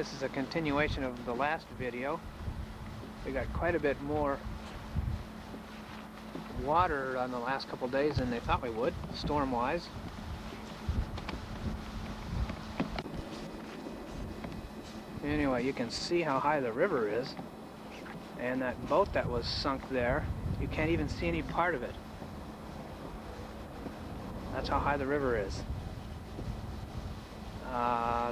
This is a continuation of the last video. We got quite a bit more water on the last couple days than they thought we would, storm-wise. Anyway, you can see how high the river is, and that boat that was sunk there, you can't even see any part of it. That's how high the river is.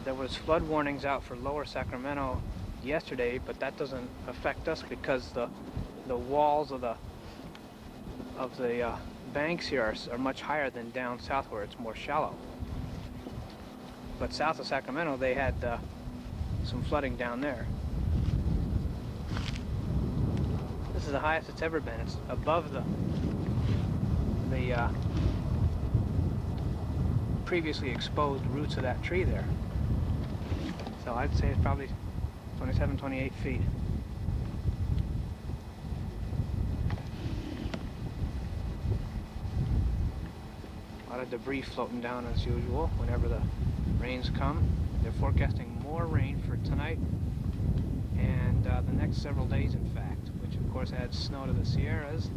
There was flood warnings out for Lower Sacramento yesterday, but that doesn't affect us because the walls of the banks here are much higher than down south where it's more shallow. But south of Sacramento they had some flooding down there. This is the highest it's ever been. It's above the previously exposed roots of that tree there. So I'd say it's probably 27, 28 feet. A lot of debris floating down as usual whenever the rains come. They're forecasting more rain for tonight and the next several days, in fact, which of course adds snow to the Sierras.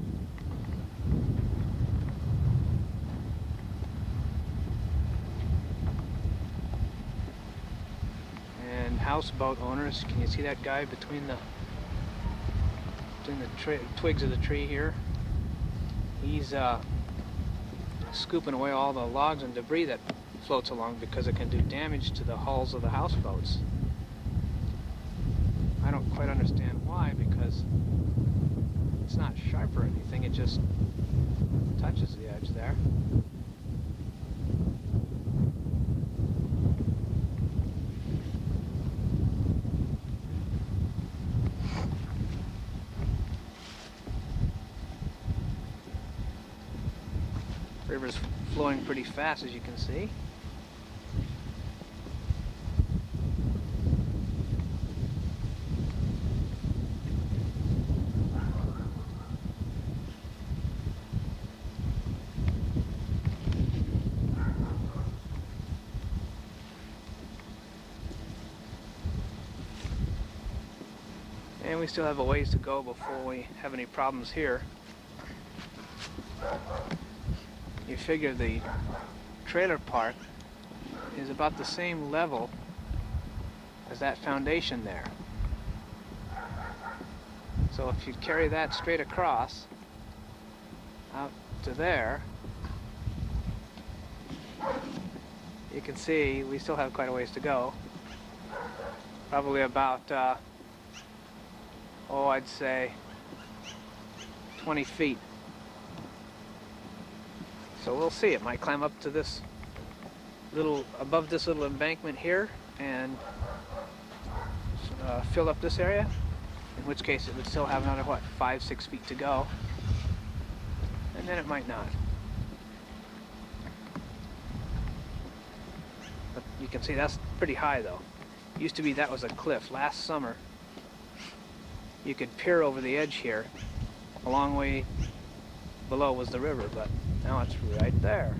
And houseboat owners, can you see that guy between the twigs of the tree here? He's scooping away all the logs and debris that floats along because it can do damage to the hulls of the houseboats. I don't quite understand why, because it's not sharp or anything, it just touches the edge there. River's flowing pretty fast, as you can see. And we still have a ways to go before we have any problems here. You figure the trailer park is about the same level as that foundation there. So if you carry that straight across out to there, you can see we still have quite a ways to go. Probably about, I'd say 20 feet. So we'll see. It might climb up to this above this little embankment here and fill up this area, in which case it would still have another, 5-6 feet to go, and then it might not. But you can see that's pretty high though. Used to be that was a cliff. Last summer you could peer over the edge here. A long way below was the river, but now it's right there.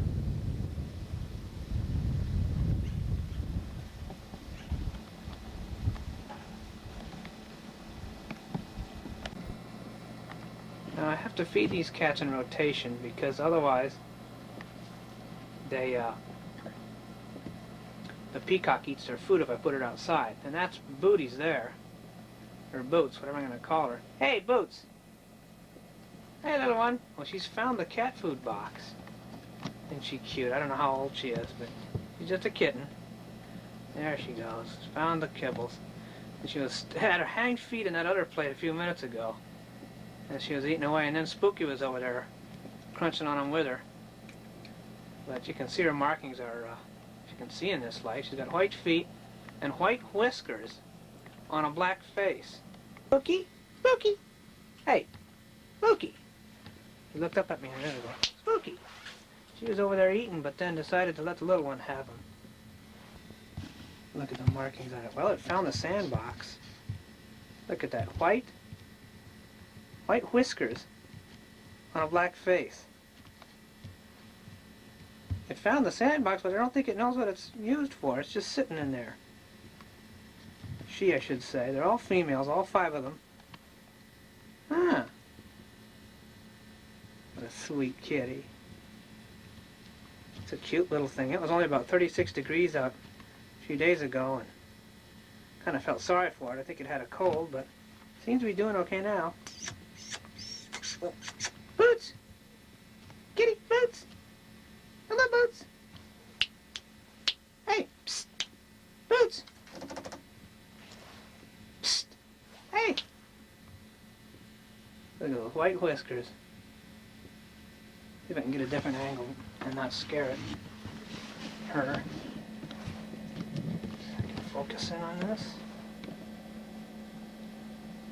Now I have to feed these cats in rotation because otherwise the peacock eats their food if I put it outside. And that's Booty's there. Or Boots, whatever I'm going to call her. Hey, Boots! Hey, little one. Well, she's found the cat food box. Isn't she cute? I don't know how old she is, but she's just a kitten. There she goes. Found the kibbles. And she had her hind feet in that other plate a few minutes ago. And she was eating away, and then Spooky was over there crunching on them with her. But you can see her markings are, you can see in this light, she's got white feet and white whiskers on a black face. Spooky? Spooky! Hey! Spooky! He looked up at me a minute ago. Spooky! She was over there eating, but then decided to let the little one have him. Look at the markings on it. Well, it found the sandbox. Look at that. White whiskers on a black face. It found the sandbox, but I don't think it knows what it's used for. It's just sitting in there. She, I should say. They're all females, all 5 of them. Ah. What a sweet kitty. It's a cute little thing. It was only about 36 degrees out a few days ago, and kind of felt sorry for it. I think it had a cold, but seems to be doing okay now. Boots! Kitty, Boots! Hello, Boots! Hey, psst! Boots! Psst! Hey! Look at those white whiskers. See if I can get a different angle and not scare it. Her. I can focus in on this.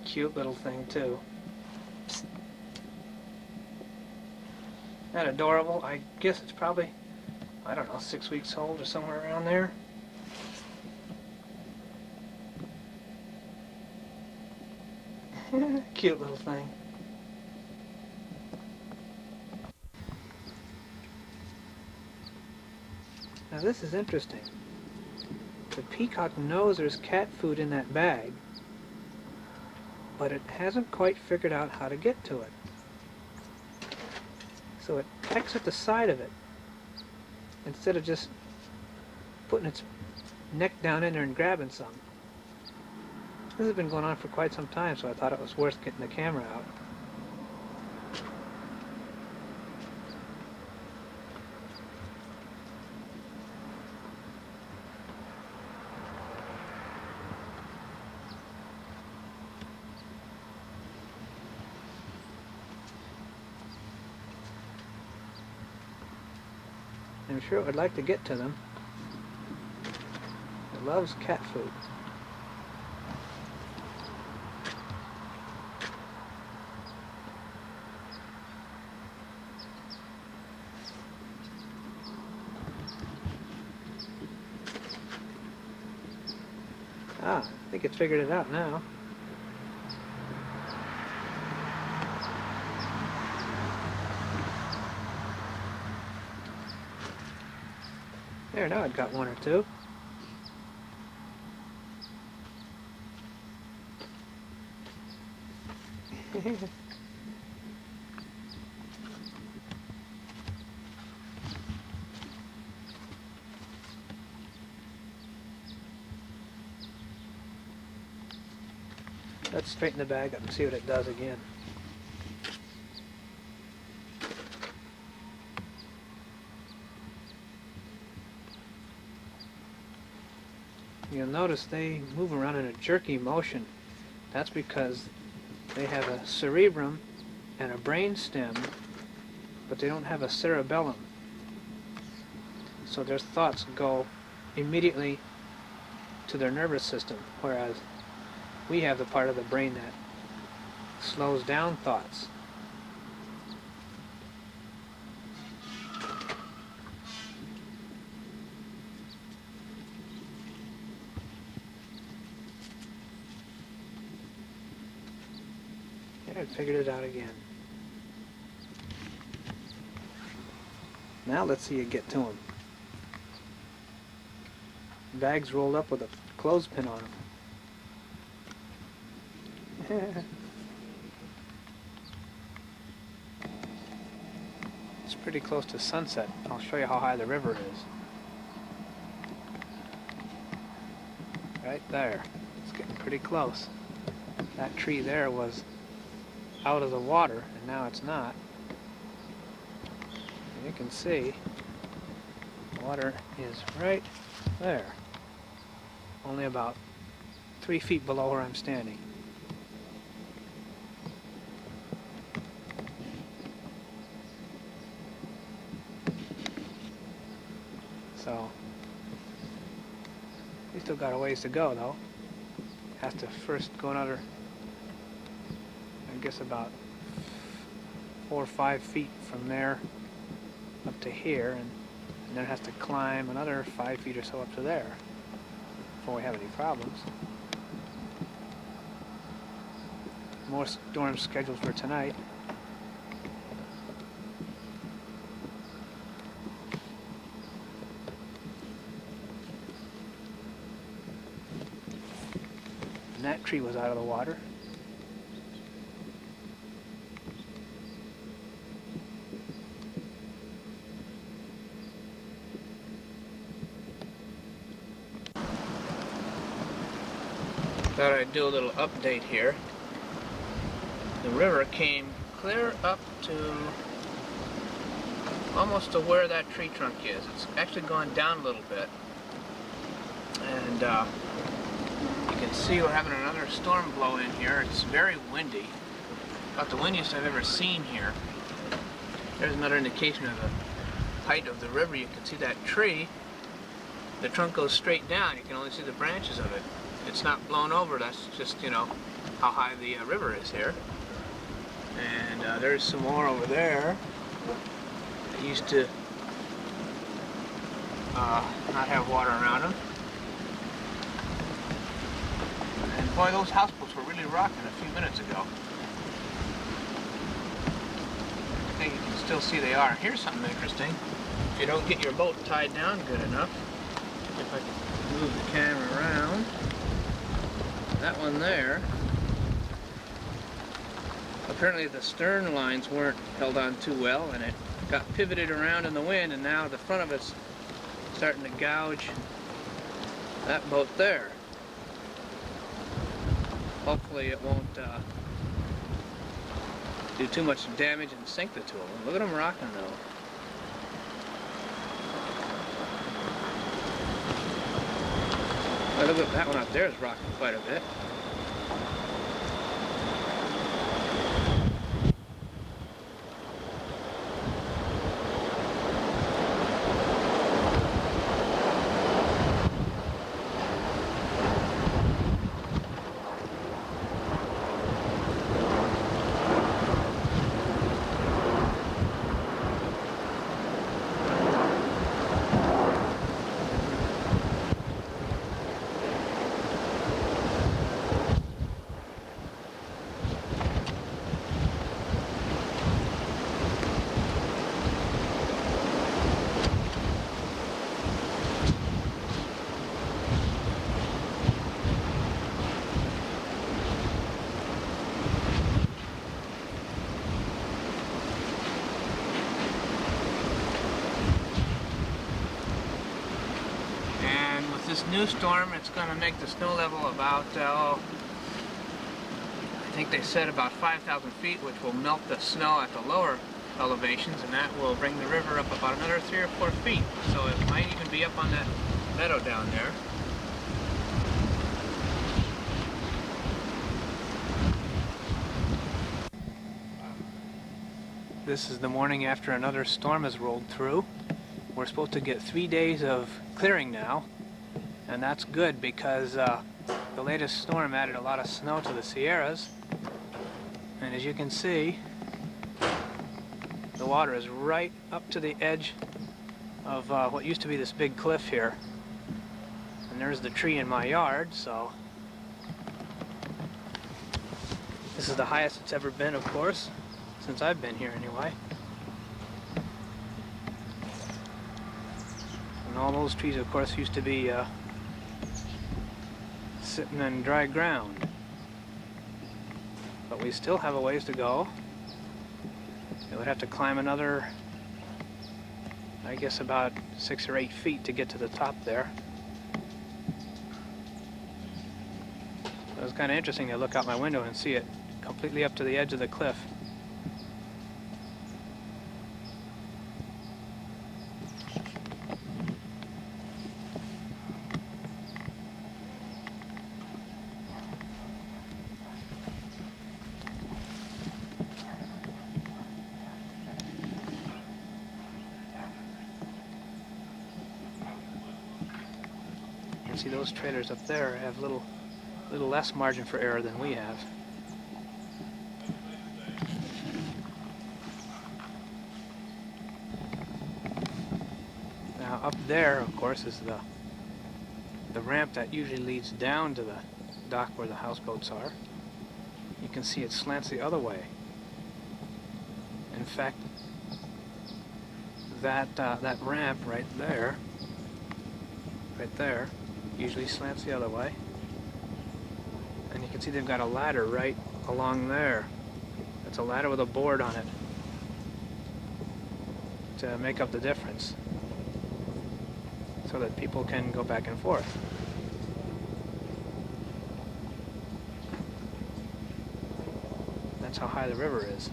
Cute little thing too. Psst. Isn't that adorable? I guess it's probably, I don't know, 6 weeks old or somewhere around there. Cute little thing. Now this is interesting. The peacock knows there's cat food in that bag, but it hasn't quite figured out how to get to it. So it pecks at the side of it, instead of just putting its neck down in there and grabbing some. This has been going on for quite some time, so I thought it was worth getting the camera out. I'm sure it would like to get to them. It loves cat food. Ah, I think it's figured it out now. There, now I've got 1 or 2. Let's straighten the bag up and see what it does again. You'll notice they move around in a jerky motion. That's because they have a cerebrum and a brain stem, but they don't have a cerebellum. So their thoughts go immediately to their nervous system, whereas we have the part of the brain that slows down thoughts. I figured it out again. Now let's see you get to them. Bag's rolled up with a clothespin on them. It's pretty close to sunset. I'll show you how high the river is. Right there. It's getting pretty close. That tree there was out of the water, and now it's not. And you can see the water is right there, only about 3 feet below where I'm standing. So we still got a ways to go, though. Has to first go another, I guess, about 4 or 5 feet from there up to here, and then has to climb another 5 feet or so up to there before we have any problems. More storms scheduled for tonight. And that tree was out of the water. Thought I'd do a little update here. The river came clear up to almost to where that tree trunk is. It's actually gone down a little bit. And you can see we're having another storm blow in here. It's very windy. About the windiest I've ever seen here. There's another indication of the height of the river. You can see that tree. The trunk goes straight down. You can only see the branches of it. It's not blown over. That's just, you know, how high the river is here. And there's some more over there. It used to not have water around them. And boy, those houseboats were really rocking a few minutes ago. I think you can still see they are. Here's something interesting. If you don't get your boat tied down good enough, if I can move the camera around, that one there, apparently the stern lines weren't held on too well, and it got pivoted around in the wind, and now the front of it's starting to gouge that boat there. Hopefully it won't do too much damage and sink the two of them. Look at them rocking though. Oh, look at that one out there is rocking quite a bit. This new storm, it's going to make the snow level about, I think they said about 5,000 feet, which will melt the snow at the lower elevations, and that will bring the river up about another 3 or 4 feet. So it might even be up on that meadow down there. This is the morning after another storm has rolled through. We're supposed to get 3 days of clearing now. And that's good because the latest storm added a lot of snow to the Sierras. And as you can see, the water is right up to the edge of what used to be this big cliff here. And there's the tree in my yard, so this is the highest it's ever been, of course, since I've been here anyway. And all those trees, of course, used to be sitting in dry ground. But we still have a ways to go. We would have to climb another, I guess, about 6 or 8 feet to get to the top there. It was kind of interesting to look out my window and see it completely up to the edge of the cliff. See, those trailers up there have a little less margin for error than we have. Now up there, of course, is the ramp that usually leads down to the dock where the houseboats are. You can see it slants the other way. In fact, that ramp right there, usually slants the other way. And see they've got a ladder right along there. It's a ladder with a board on it to make up the difference so that people can go back and forth. That's how high the river is.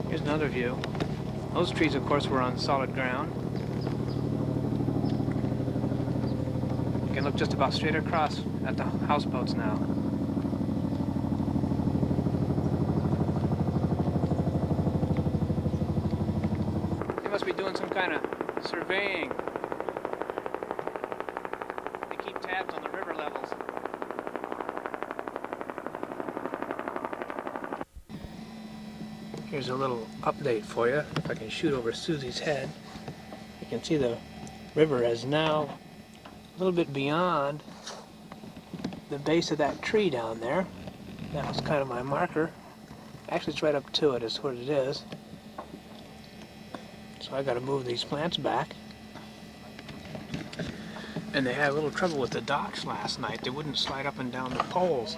Here's another view. Those trees, of course, were on solid ground. You can look just about straight across at the houseboats now. They must be doing some kind of surveying. They keep tabs on the river levels. Here's a little update for you. If I can shoot over Susie's head, you can see the river is now a little bit beyond the base of that tree down there. That was kind of my marker. Actually, it's right up to it, is what it is. So I got to move these plants back. And they had a little trouble with the docks last night. They wouldn't slide up and down the poles.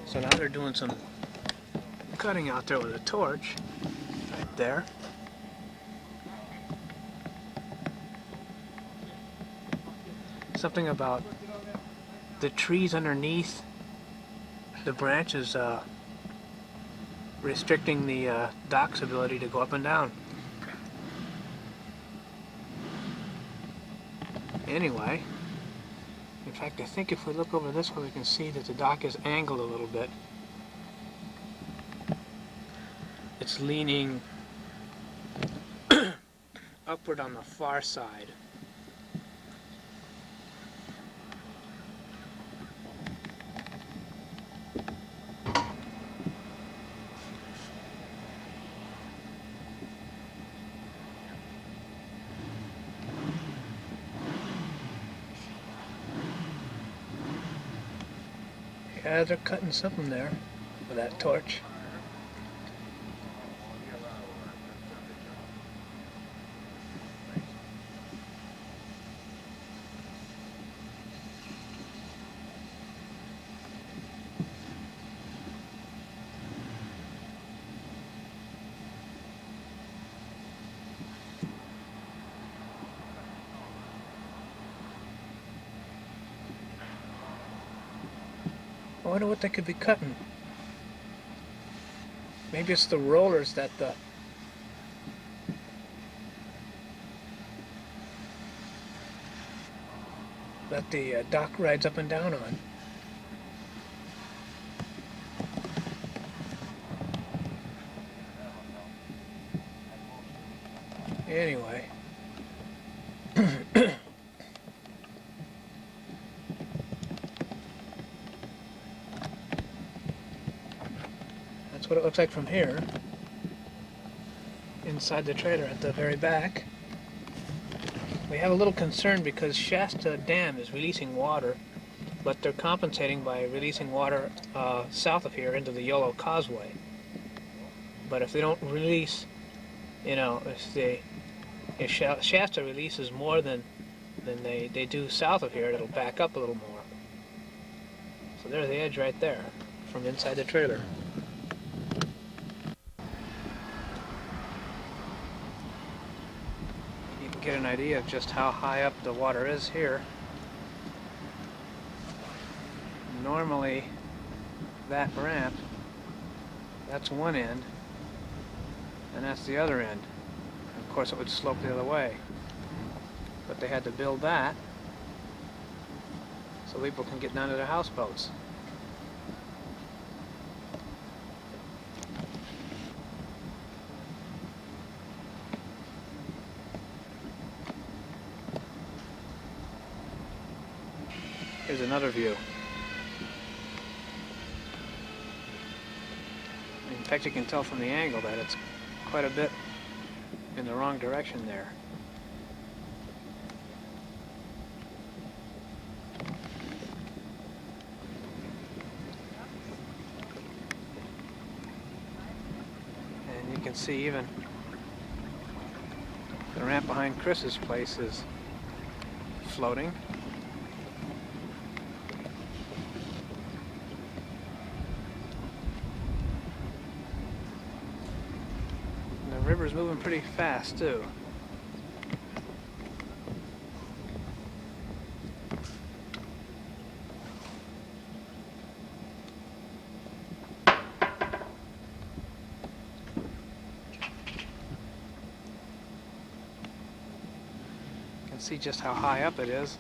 So now they're doing some cutting out there with a torch, right there. Something about the trees underneath the branches restricting the dock's ability to go up and down. Anyway, in fact, I think if we look over this way, we can see that the dock is angled a little bit. It's leaning upward on the far side. Yeah, they're cutting something there with that torch. I wonder what they could be cutting. Maybe it's the rollers that the dock rides up and down on. Anyway. That's what it looks like from here. Inside the trailer at the very back. We have a little concern because Shasta Dam is releasing water, but they're compensating by releasing water south of here into the Yolo Causeway. But if they don't release, you know, if Shasta releases more than they do south of here, it'll back up a little more. So there's the edge right there from inside the trailer. You can get an idea of just how high up the water is here. Normally that ramp, that's one end, and that's the other end. Of course it would slope the other way. But they had to build that so people can get down to their houseboats. Here's another view. In fact, you can tell from the angle that it's quite a bit in the wrong direction there. And you can see even The ramp behind Chris's place is floating. And the river's moving pretty fast too. See just how high up it is.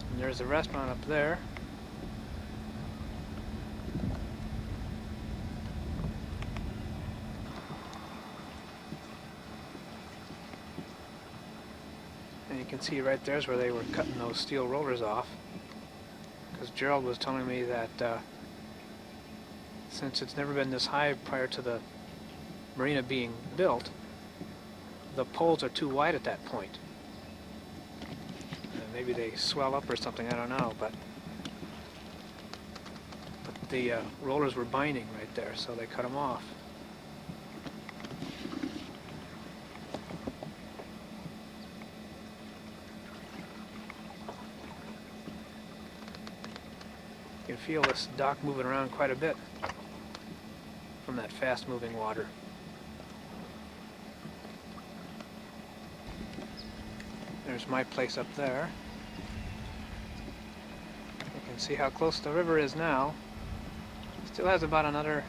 And there's a restaurant up there. And you can see right there's where they were cutting those steel rollers off. Because Gerald was telling me that since it's never been this high prior to the marina being built, the poles are too wide at that point. And maybe they swell up or something, I don't know, but the rollers were binding right there, so they cut them off. You can feel this dock moving around quite a bit from that fast-moving water. There's my place up there. You can see how close the river is now. Still has about another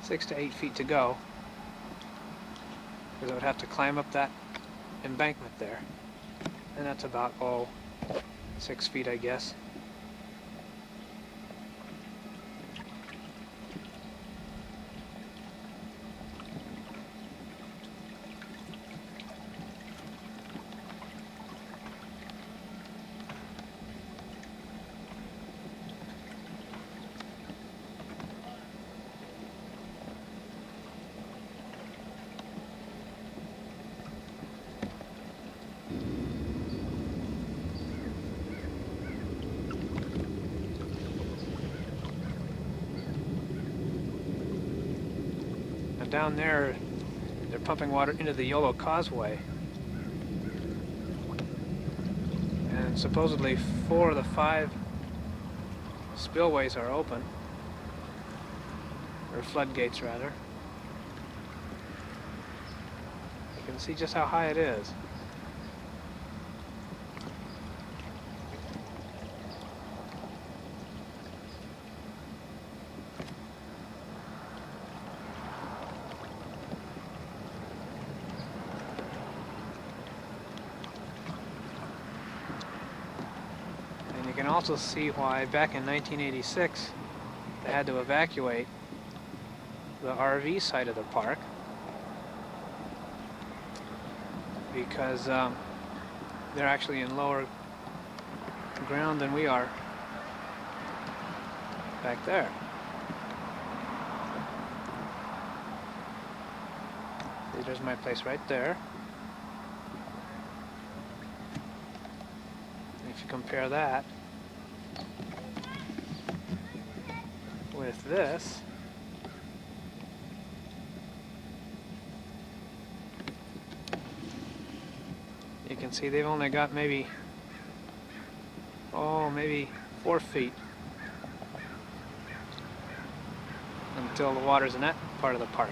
6 to 8 feet to go, because I would have to climb up that embankment there. And that's about, 6 feet, I guess. Down there, they're pumping water into the Yolo Causeway. And supposedly 4 of the 5 spillways are open. Or floodgates, rather. You can see just how high it is. You can also see why back in 1986 they had to evacuate the RV side of the park, because they're actually in lower ground than we are back there. See, there's my place right there. If you compare that with this, you can see they've only got maybe 4 feet until the water's in that part of the park.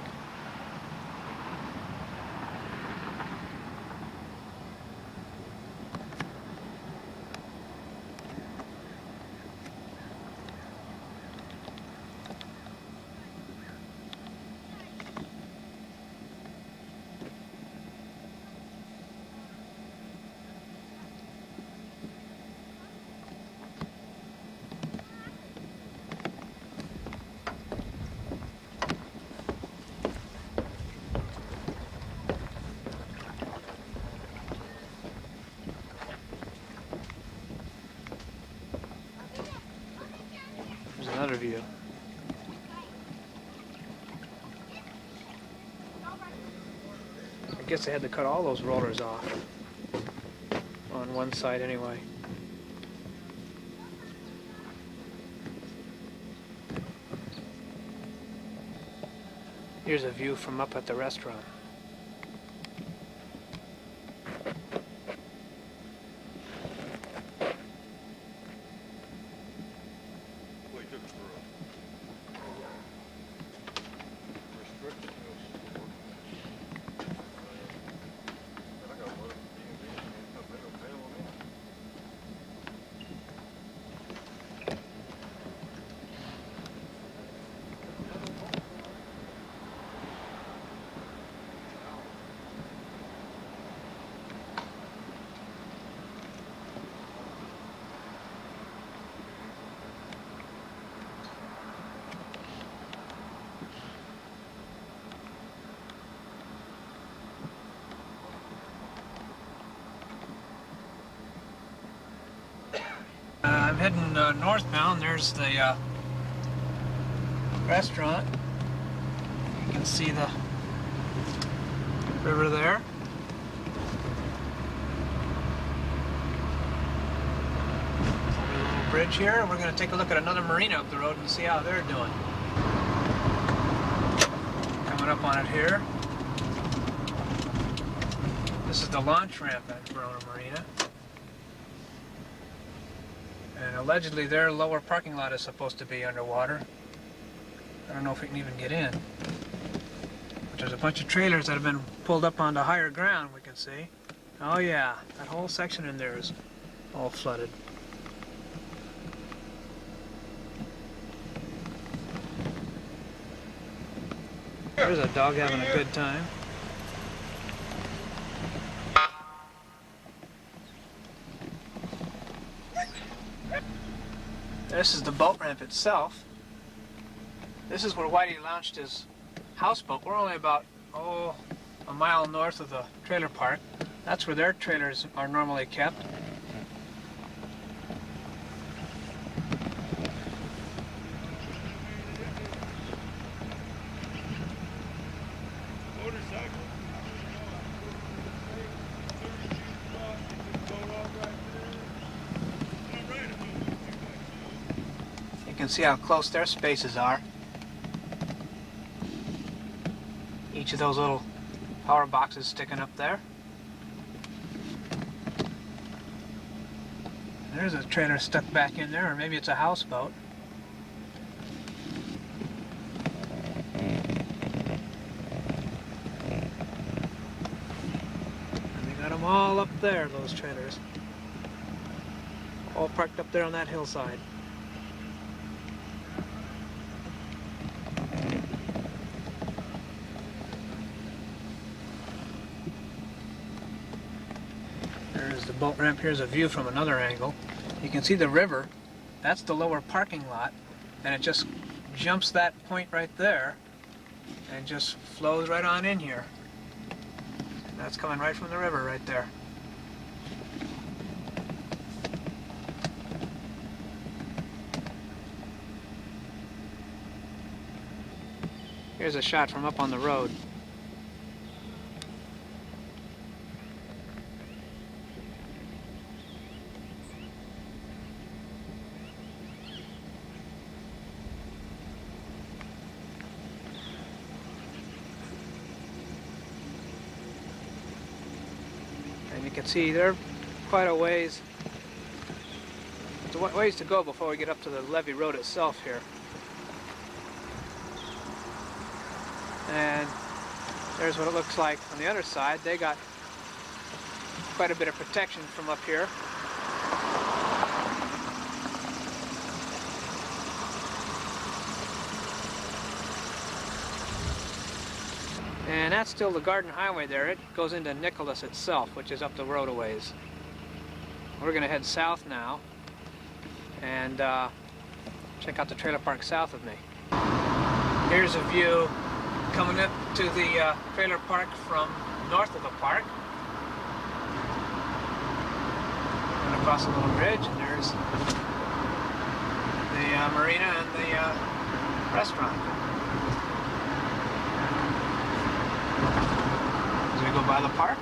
guess they had to cut all those rollers off. On one side anyway. Here's a view from up at the restaurant. I'm heading northbound. There's the restaurant. You can see the river there. Over the little bridge here. We're going to take a look at another marina up the road and see how they're doing. Coming up on it here. This is the launch ramp at Verona Marina. And allegedly their lower parking lot is supposed to be underwater. I don't know if we can even get in. But there's a bunch of trailers that have been pulled up onto higher ground, we can see. Oh yeah, that whole section in there is all flooded. There's a dog having a good time. This is the boat ramp itself. This is where Whitey launched his houseboat. We're only about, a mile north of the trailer park. That's where their trailers are normally kept. You can see how close their spaces are. Each of those little power boxes sticking up there. There's a trailer stuck back in there, or maybe it's a houseboat. And they got them all up there, those trailers. All parked up there on that hillside. There's the boat ramp. Here's a view from another angle. You can see the river. That's the lower parking lot, and it just jumps that point right there and just flows right on in here. That's coming right from the river right there. Here's a shot from up on the road. And you can see they're quite a ways to go before we get up to the levee road itself here. And there's what it looks like on the other side. They got quite a bit of protection from up here. And that's still the Garden Highway there. It goes into Nicholas itself, which is up the road a ways. We're going to head south now and check out the trailer park south of me. Here's a view coming up to the trailer park from north of the park. And across a little bridge, and there's the marina and the restaurant. As we to go by the park?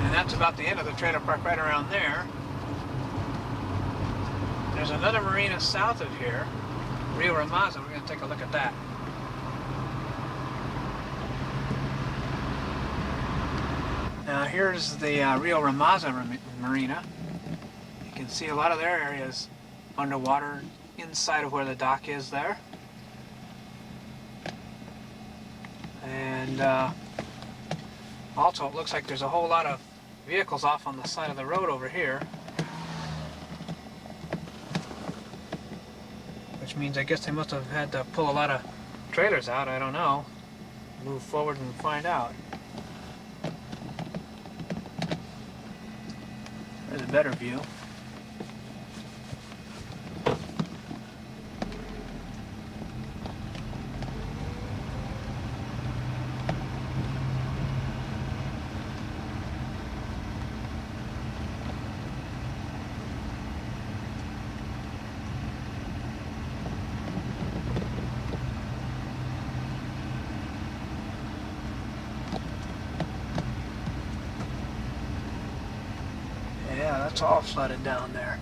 And that's about the end of the trailer park right around there. There's another marina south of here, Rio Ramaza. We're going to take a look at that. Now here's the Rio Ramaza Marina. You can see a lot of their areas underwater inside of where the dock is there. And also it looks like there's a whole lot of vehicles off on the side of the road over here. Which means I guess they must have had to pull a lot of trailers out, I don't know. Move forward and find out. There's a better view. Yeah, that's all flooded down there.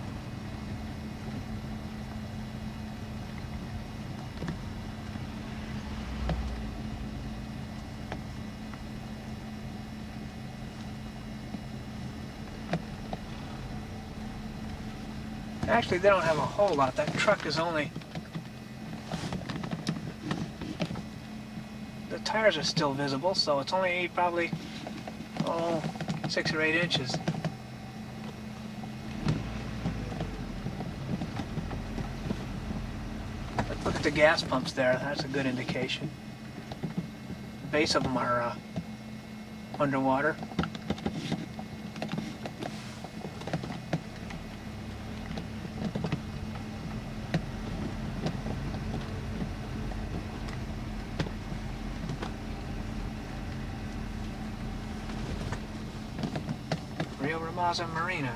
Actually, they don't have a whole lot. That truck is only... The tires are still visible, so it's only probably, 6 or 8 inches. Look at the gas pumps there. That's a good indication. The base of them are underwater. Rio Ramaza Marina.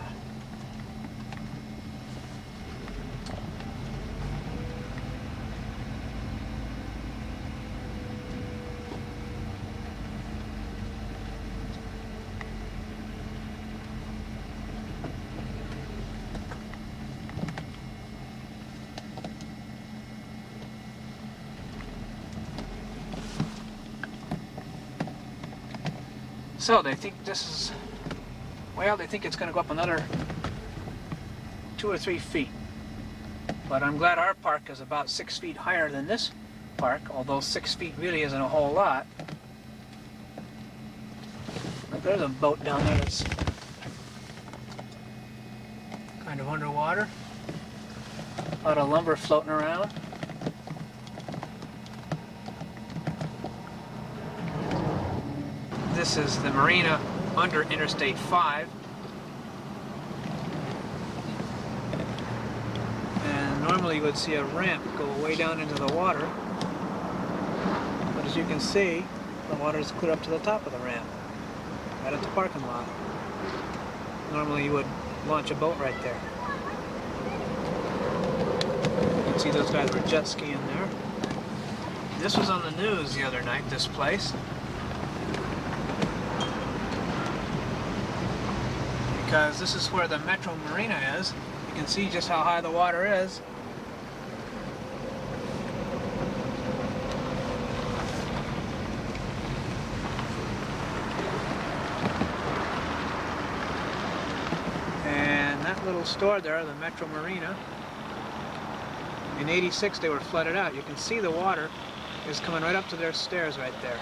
So they think this is, well, they think it's going to go up another 2 or 3 feet. But I'm glad our park is about 6 feet higher than this park, although 6 feet really isn't a whole lot. Look, there's a boat down there that's kind of underwater. A lot of lumber floating around. This is the marina under Interstate 5. And normally you would see a ramp go way down into the water. But as you can see, the water is clear up to the top of the ramp, right at the parking lot. Normally you would launch a boat right there. You can see those guys were jet skiing there. This was on the news the other night, this place. Because this is where the Metro Marina is. You can see just how high the water is. And that little store there, the Metro Marina, in '86 they were flooded out. You can see the water is coming right up to their stairs right there.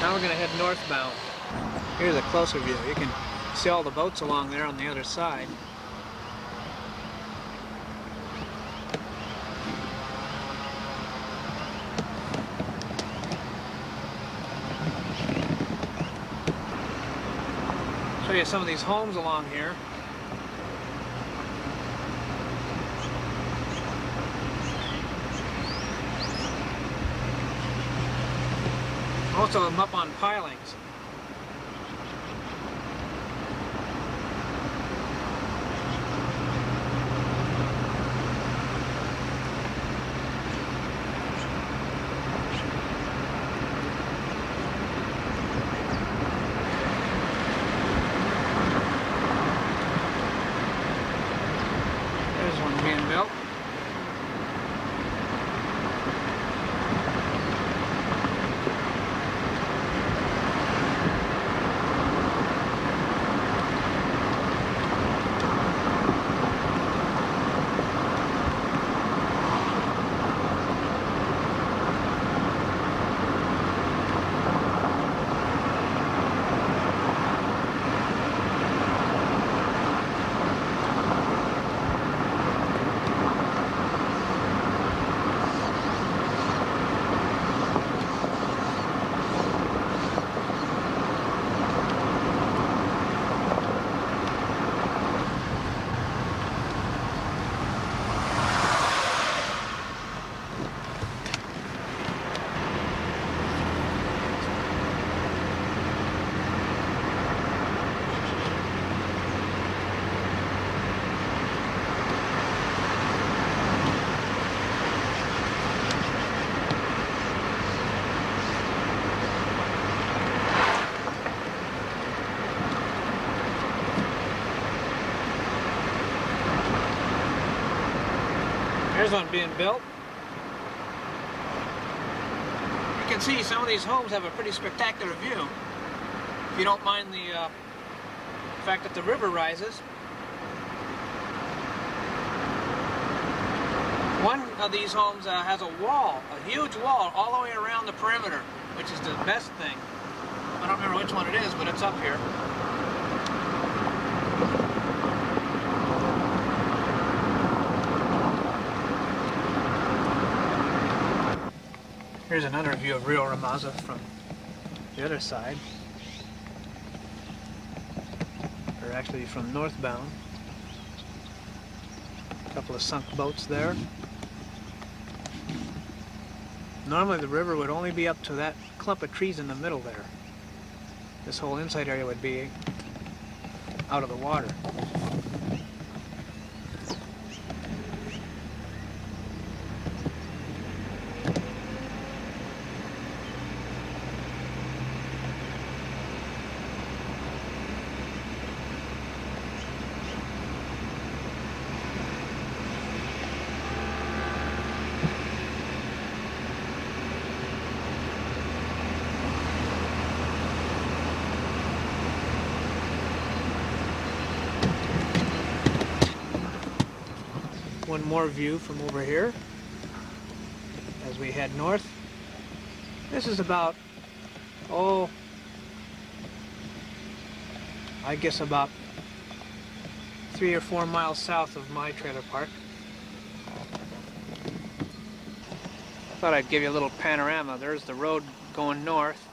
Now we're going to head northbound. Here's a closer view. You can see all the boats along there on the other side. Show you some of these homes along here. Most of them up on pilings. There's one being built. There's one being built. You can see some of these homes have a pretty spectacular view. If you don't mind the fact that the river rises. One of these homes has a wall, a huge wall, all the way around the perimeter, which is the best thing. I don't remember which one it is, but it's up here. Here's another view of Rio Ramaza from the other side. Or actually from northbound. A couple of sunk boats there. Normally the river would only be up to that clump of trees in the middle there. This whole inside area would be out of the water. One more view from over here as we head north. This is about, I guess about 3 or 4 miles south of my trailer park. Thought I'd give you a little panorama. There's the road going north.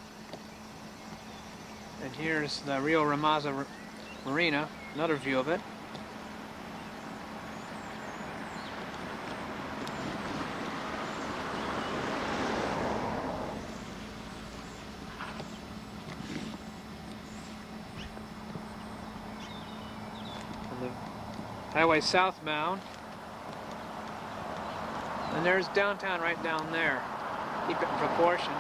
And here's the Rio Ramaza Marina, another view of it. Highway southbound, and there's downtown right down there. Keep it in proportion.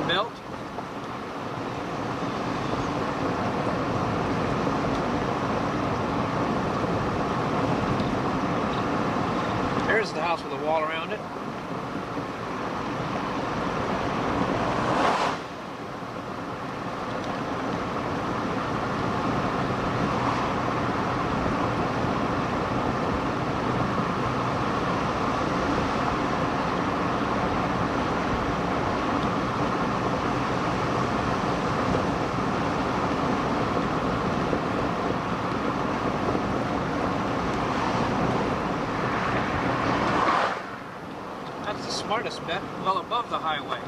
Built. There's the house with a wall around it. smartest bet, well above the highway.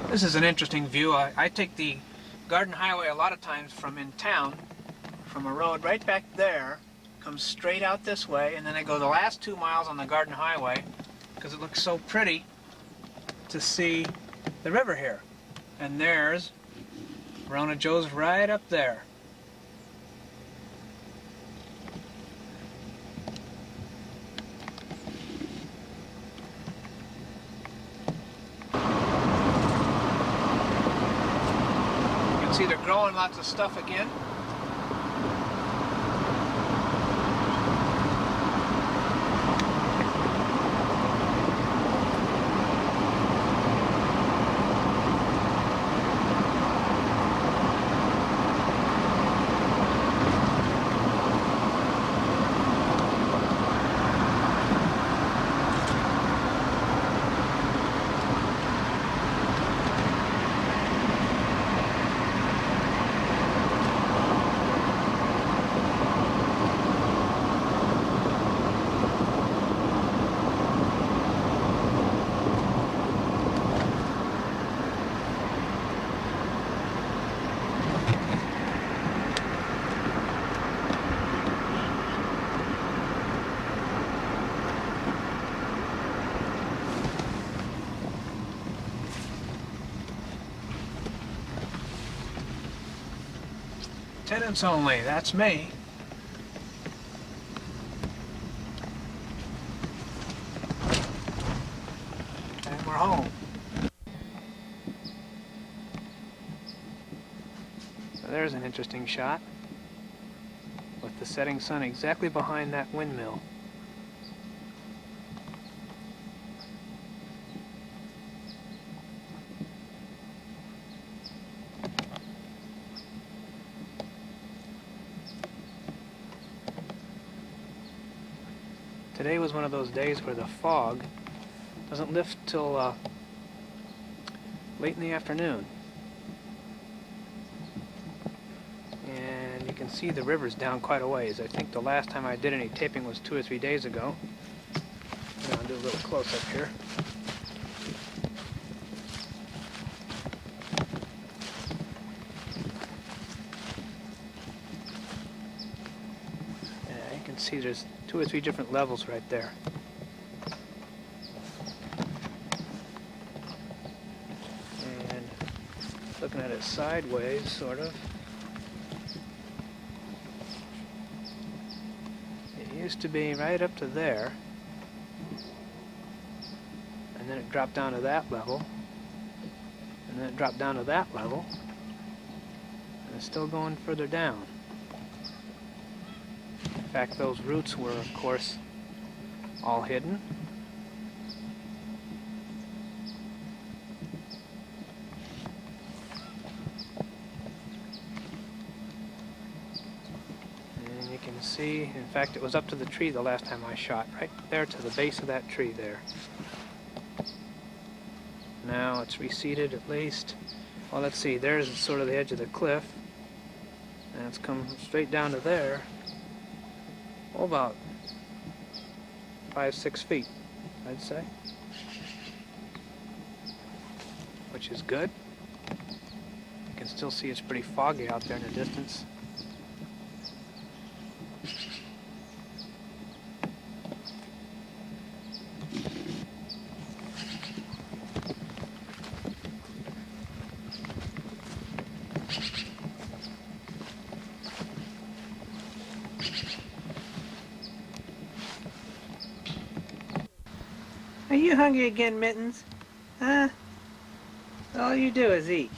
This is an interesting view. I take the Garden Highway a lot of times from in town, from a road right back there, comes straight out this way, and then I go the last 2 miles on the Garden Highway because it looks so pretty to see the river here. And there's Verona Joes right up there. See, they're growing lots of stuff again. Tenants only, that's me. And we're home. So there's an interesting shot with the setting sun exactly behind that windmill. Today was one of those days where the fog doesn't lift till late in the afternoon. And you can see the river's down quite a ways. I think the last time I did any taping was 2 or 3 days ago. I'll do a little close-up here. Yeah, you can see there's 2 or 3 different levels right there. And looking at it sideways, sort of. It used to be right up to there. And then it dropped down to that level. And then it dropped down to that level. And it's still going further down. In fact, those roots were, of course, all hidden. And you can see, in fact, it was up to the tree the last time I shot, right there to the base of that tree there. Now it's receded at least. Well, let's see, there's sort of the edge of the cliff. And it's come straight down to there. Oh, about 5-6 feet, I'd say, which is good. You can still see it's pretty foggy out there in the distance. Are you hungry again, Mittens? Huh? All you do is eat.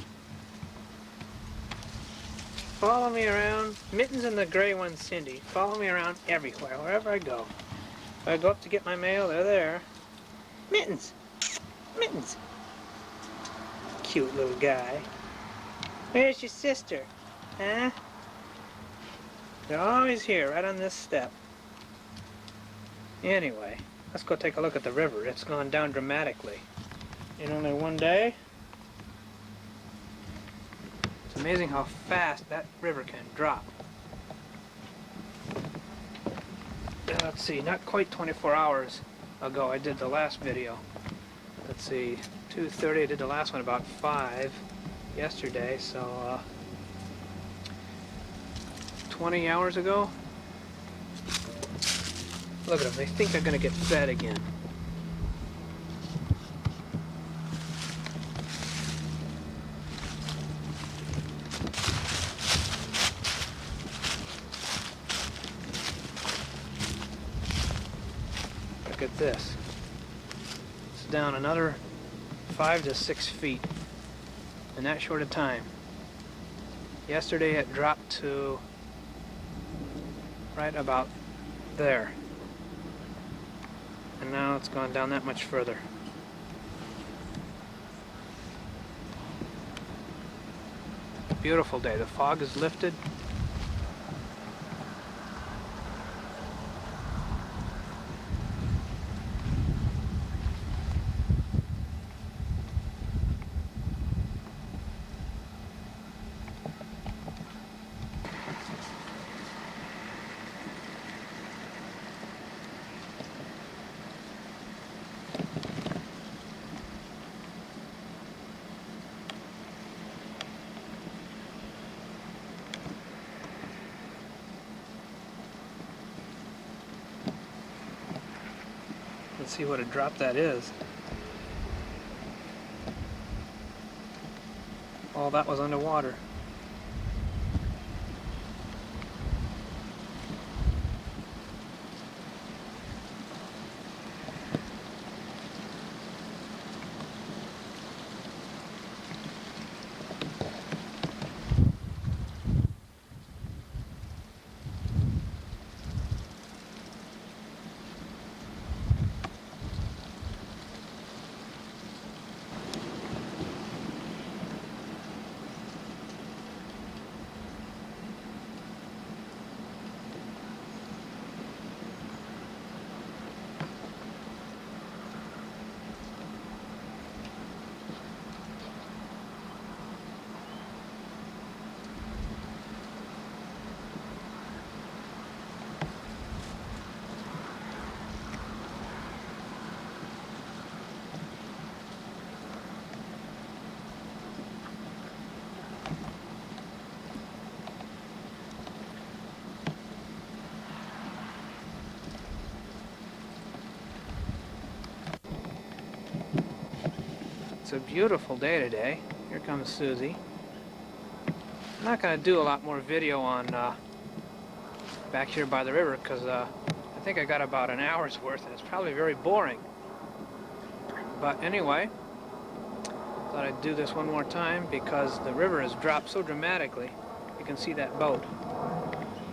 Follow me around. Mittens and the gray one, Cindy. Follow me around everywhere, wherever I go. If I go up to get my mail, they're there. Mittens! Mittens! Cute little guy. Where's your sister? Huh? They're always here, right on this step. Anyway, let's go take a look at the river. It's gone down dramatically in only one day. It's amazing how fast that river can drop. Let's see, not quite 24 hours ago I did the last video. Let's see, 2:30, I did the last one about 5 yesterday, so 20 hours ago. Look at them, they think they're going to get fed again. Look at this. It's down another 5 to 6 feet in that short a time. Yesterday it dropped to right about there. And now it's gone down that much further. Beautiful day. The fog is lifted. Let's see what a drop that is. All that was underwater. It's a beautiful day today. Here comes Susie. I'm not going to do a lot more video on back here by the river because I think I got about an hour's worth and it's probably very boring. But anyway, thought I'd do this one more time because the river has dropped so dramatically. You can see that boat.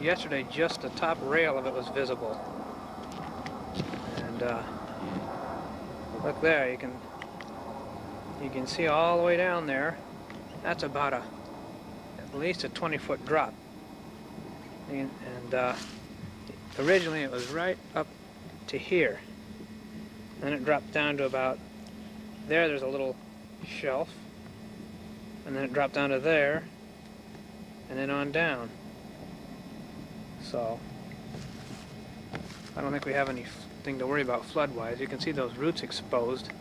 Yesterday just the top rail of it was visible. And look there, you can see all the way down there. That's about at least a 20-foot drop. And originally it was right up to here. Then it dropped down to about there. There's a little shelf. And then it dropped down to there. And then on down. So I don't think we have anything to worry about flood-wise. You can see those roots exposed.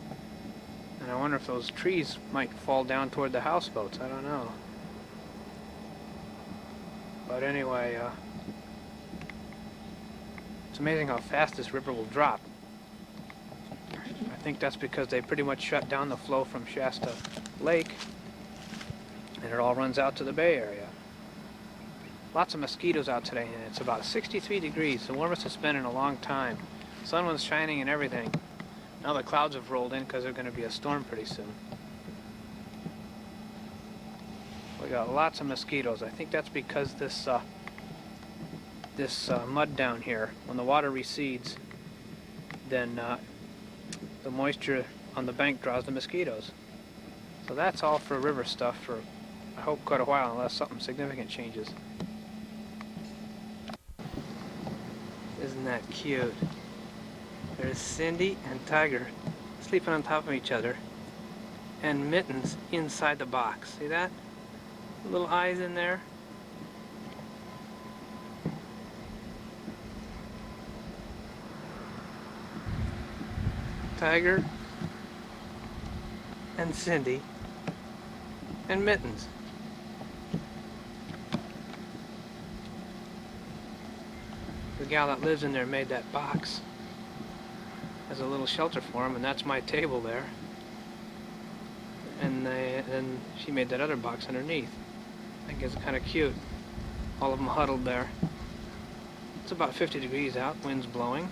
And I wonder if those trees might fall down toward the houseboats. I don't know. But anyway, it's amazing how fast this river will drop. I think that's because they pretty much shut down the flow from Shasta Lake. And it all runs out to the Bay Area. Lots of mosquitoes out today, and it's about 63 degrees, the warmest it's been in a long time. Sun was shining and everything. Now the clouds have rolled in because there's going to be a storm pretty soon. We got lots of mosquitoes. I think that's because this mud down here, when the water recedes, then the moisture on the bank draws the mosquitoes. So that's all for river stuff for, I hope, quite a while, unless something significant changes. Isn't that cute? There's Cindy and Tiger sleeping on top of each other, and Mittens inside the box. See that? Little eyes in there. Tiger and Cindy and Mittens. The gal that lives in there made that box as a little shelter for them, and that's my table there. And then she made that other box underneath. I think it's kind of cute. All of them huddled there. It's about 50 degrees out, wind's blowing.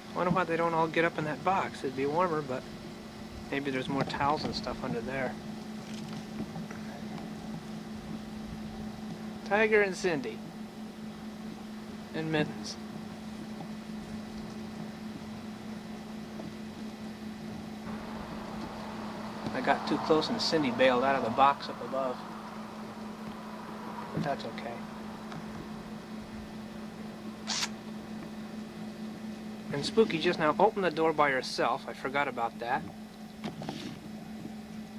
I wonder why they don't all get up in that box. It'd be warmer, but maybe there's more towels and stuff under there. Tiger and Cindy. And Mittens. I got too close and Cindy bailed out of the box up above. But that's okay. And Spooky just now opened the door by herself. I forgot about that.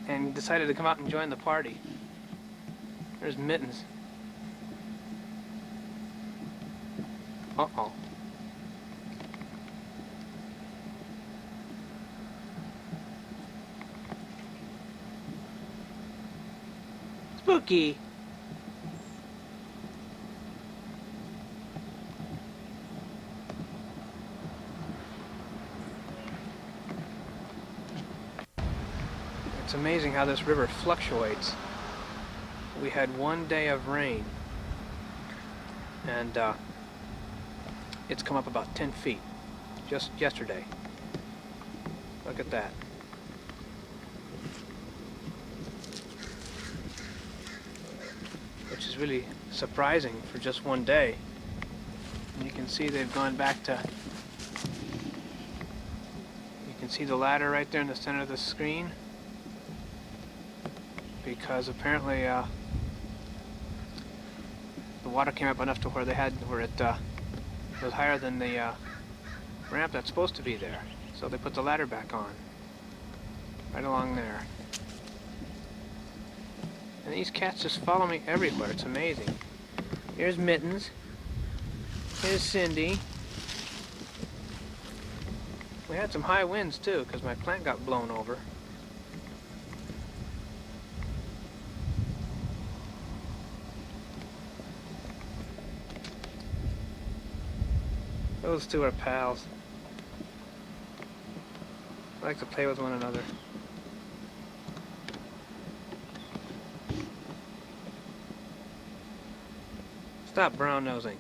And decided to come out and join the party. There's Mittens. Uh-oh. Spooky! It's amazing how this river fluctuates. We had one day of rain, and it's come up about 10 feet just yesterday. Look at that. Which is really surprising for just one day. And you can see they've gone back to, you can see the ladder right there in the center of the screen, because apparently the water came up enough to where it was higher than the ramp that's supposed to be there. So they put the ladder back on, right along there. And these cats just follow me everywhere. It's amazing. Here's Mittens. Here's Cindy. We had some high winds too, because my plant got blown over. Those two are pals. They like to play with one another. Stop brown nosing.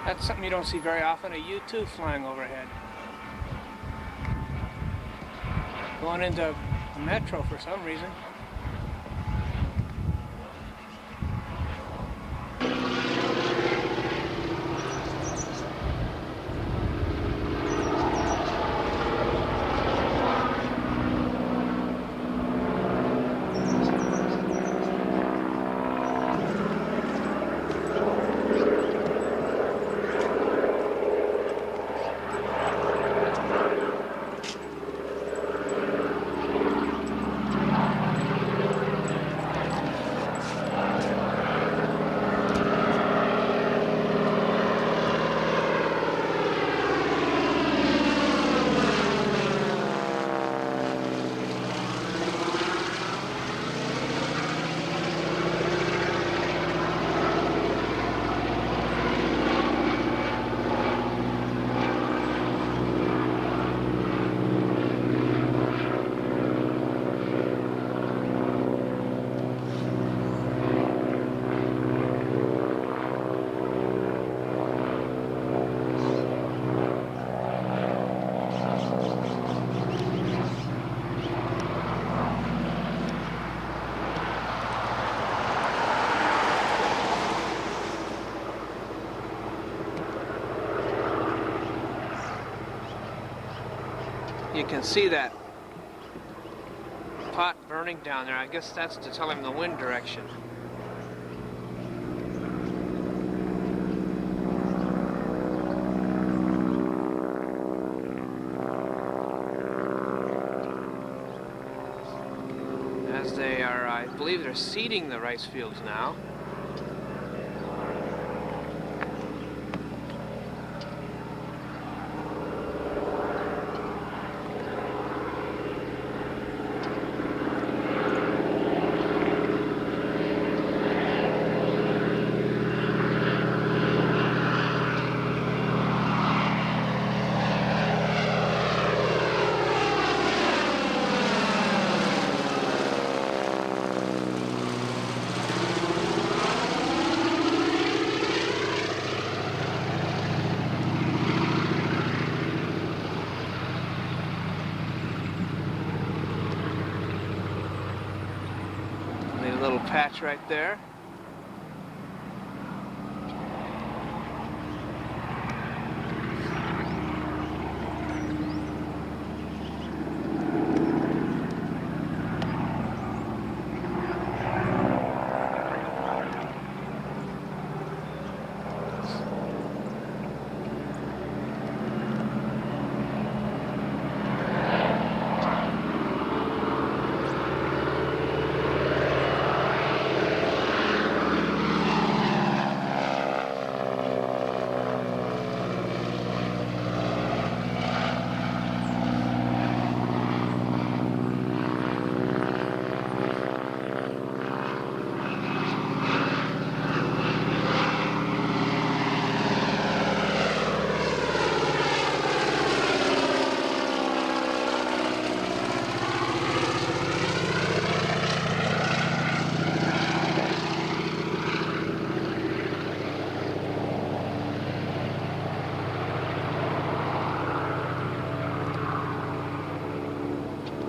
That's something you don't see very often, a U-2 flying overhead. Going into the metro for some reason. You can see that pot burning down there. I guess that's to tell him the wind direction. As they are, I believe they're seeding the rice fields now. Made a little patch right there.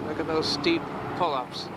Look at those steep pull-ups.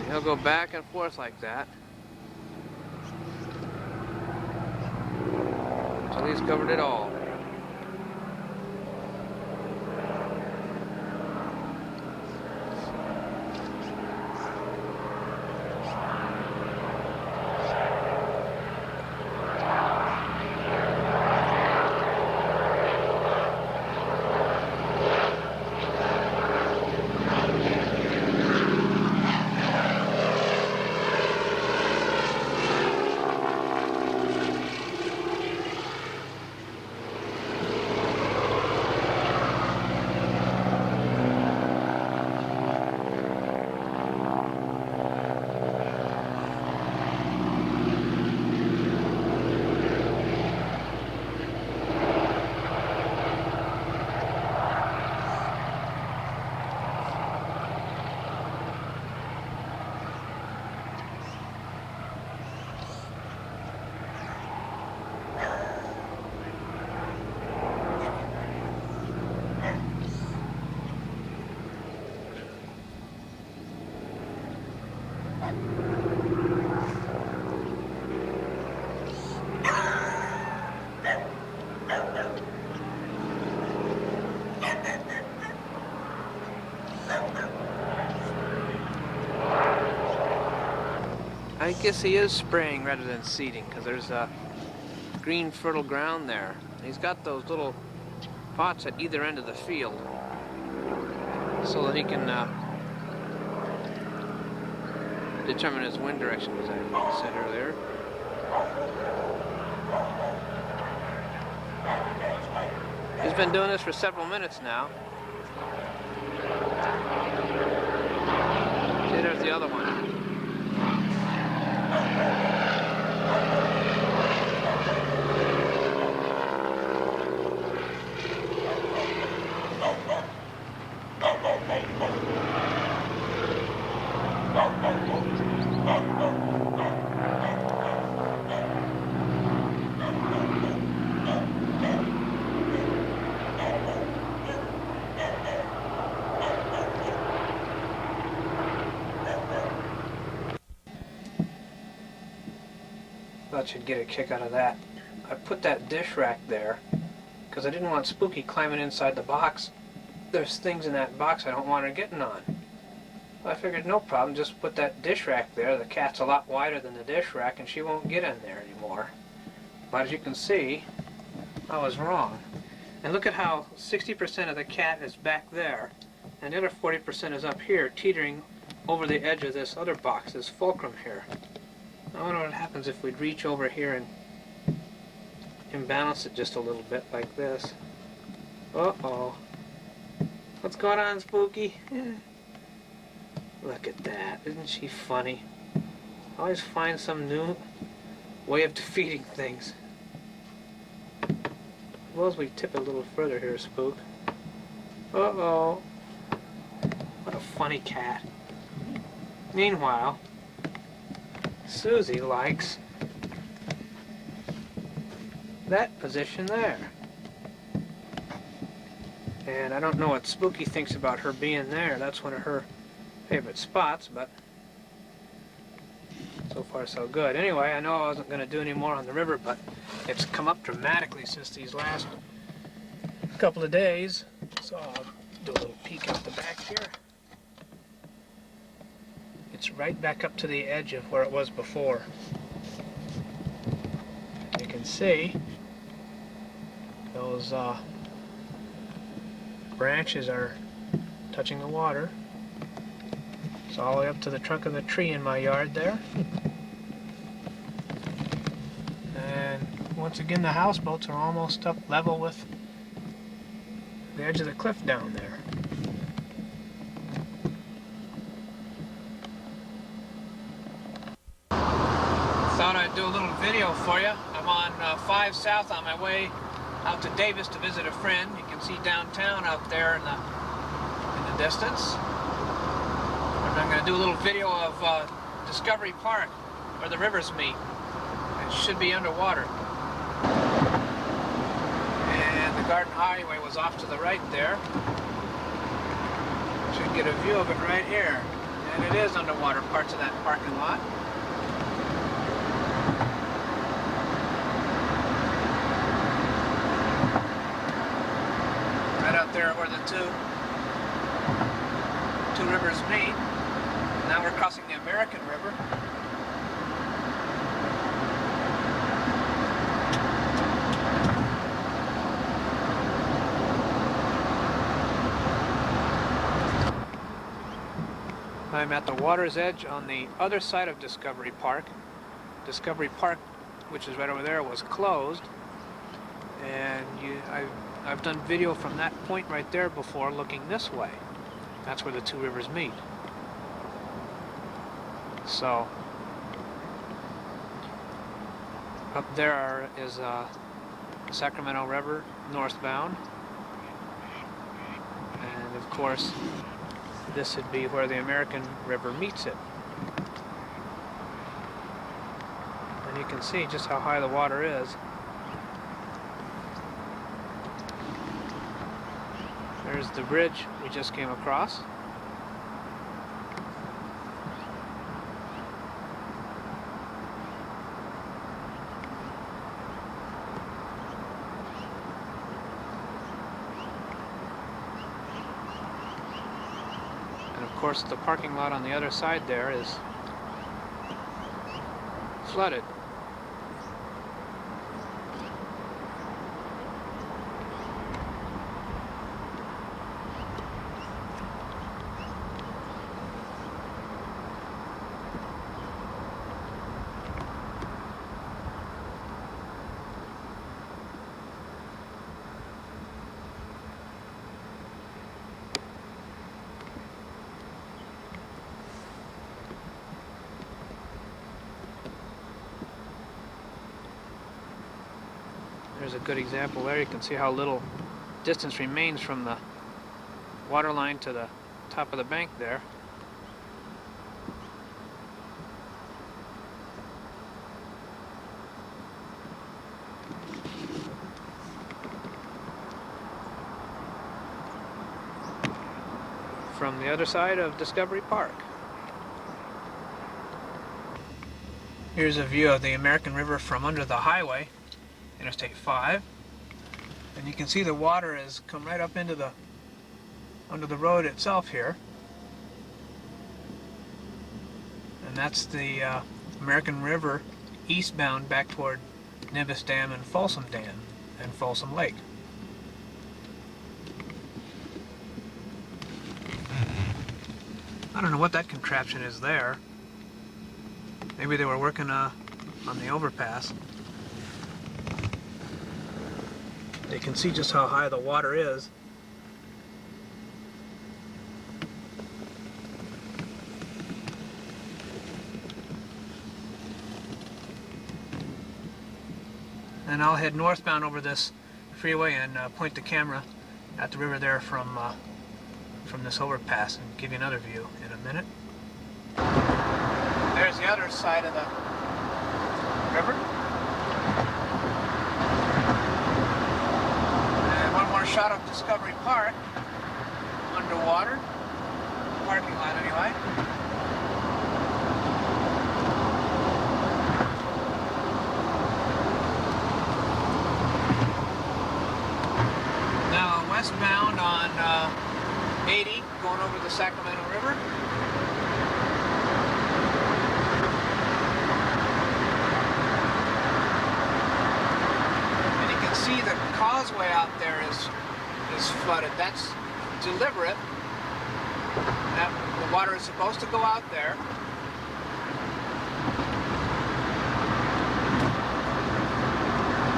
He'll go back and forth like that until he's covered it all. I guess he is spraying rather than seeding, because there's green fertile ground there. He's got those little pots at either end of the field so that he can determine his wind direction, as I said earlier. He's been doing this for several minutes now. See, there's the other one. Thought you'd get a kick out of that. I put that dish rack there because I didn't want Spooky climbing inside the box. There's things in that box I don't want her getting on. I figured no problem, just put that dish rack there. The cat's a lot wider than the dish rack and she won't get in there anymore. But as you can see, I was wrong. And look at how 60% of the cat is back there and the other 40% is up here, teetering over the edge of this other box, this fulcrum here. I wonder what happens if we'd reach over here and imbalance it just a little bit like this. Uh-oh. What's going on, Spooky? Look at that. Isn't she funny? Always find some new way of defeating things. Suppose we tip it a little further here, Spook. Uh-oh. What a funny cat. Meanwhile, Susie likes that position there. And I don't know what Spooky thinks about her being there. That's one of her favorite spots, but so far so good. Anyway, I know I wasn't going to do any more on the river, but it's come up dramatically since these last couple of days. So I'll do a little peek out the back here. It's right back up to the edge of where it was before. You can see those branches are touching the water. It's all the way up to the trunk of the tree in my yard there. And once again, the houseboats are almost up level with the edge of the cliff down there. Thought I'd do a little video for you. I'm on 5 South on my way out to Davis to visit a friend. You can see downtown out there in the distance. And I'm going to do a little video of Discovery Park where the rivers meet. It should be underwater. And the Garden Highway was off to the right there. Should get a view of it right here. And it is underwater, parts of that parking lot. Out there where the two rivers meet. Now we're crossing the American River. I'm at the water's edge on the other side of Discovery Park. Discovery Park, which is right over there, was closed, and I've done video from that point right there before looking this way. That's where the two rivers meet. So, up there is Sacramento River northbound. And of course, this would be where the American River meets it. And you can see just how high the water is. There's the bridge we just came across. And of course the parking lot on the other side there is flooded. There's a good example there. You can see how little distance remains from the water line to the top of the bank there. From the other side of Discovery Park. Here's a view of the American River from under the highway, Interstate 5, and you can see the water has come right up into the under the road itself here, and that's the American River eastbound back toward Nimbus Dam and Folsom Dam and Folsom Lake. I don't know what that contraption is there. Maybe they were working on the overpass. They can see just how high the water is. And I'll head northbound over this freeway and point the camera at the river there from this overpass and give you another view in a minute. There's the other side of the river. And one more shot of Discovery Park underwater. Parking lot anyway. Now westbound on 80, going over the Sacramento River. And you can see the causeway out there is flooded. That's deliberate. The water is supposed to go out there.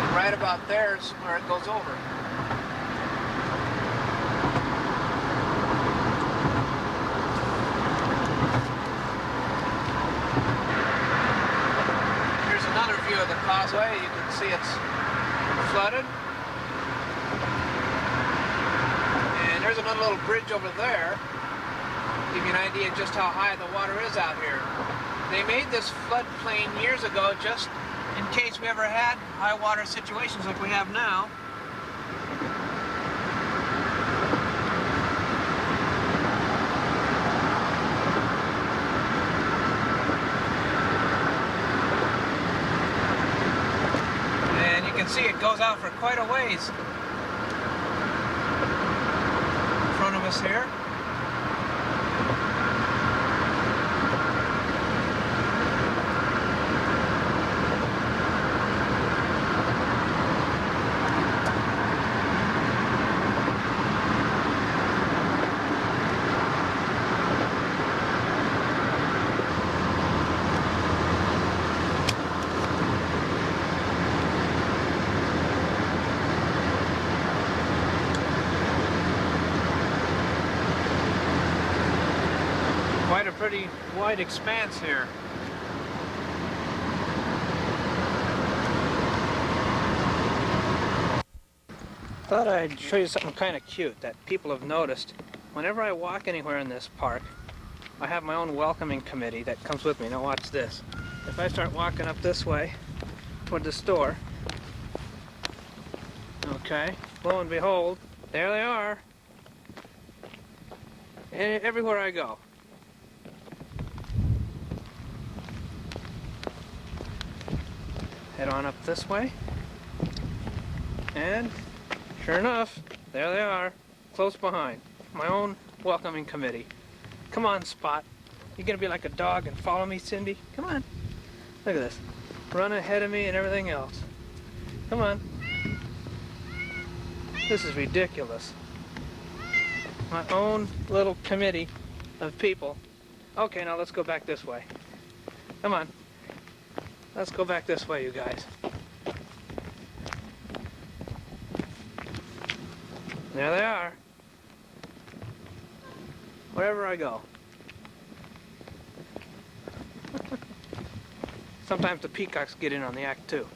And right about there is where it goes over. Of the causeway, you can see it's flooded, and there's another little bridge over there. Give you an idea just how high the water is out here. They made this floodplain years ago just in case we ever had high water situations like we have now. See, it goes out for quite a ways in front of us here. Quite a pretty wide expanse here. Thought I'd show you something kind of cute that people have noticed. Whenever I walk anywhere in this park, I have my own welcoming committee that comes with me. Now watch this. If I start walking up this way toward the store, okay, lo and behold, there they are. Everywhere I go. Head on up this way, and sure enough, there they are, close behind. My own welcoming committee. Come on, Spot. You gonna be like a dog and follow me, Cindy? Come on. Look at this. run ahead of me and everything else. Come on. This is ridiculous. My own little committee of people. Okay, now let's go back this way. Come on. Let's go back this way, you guys. There they are. Wherever I go. Sometimes the peacocks get in on the act too.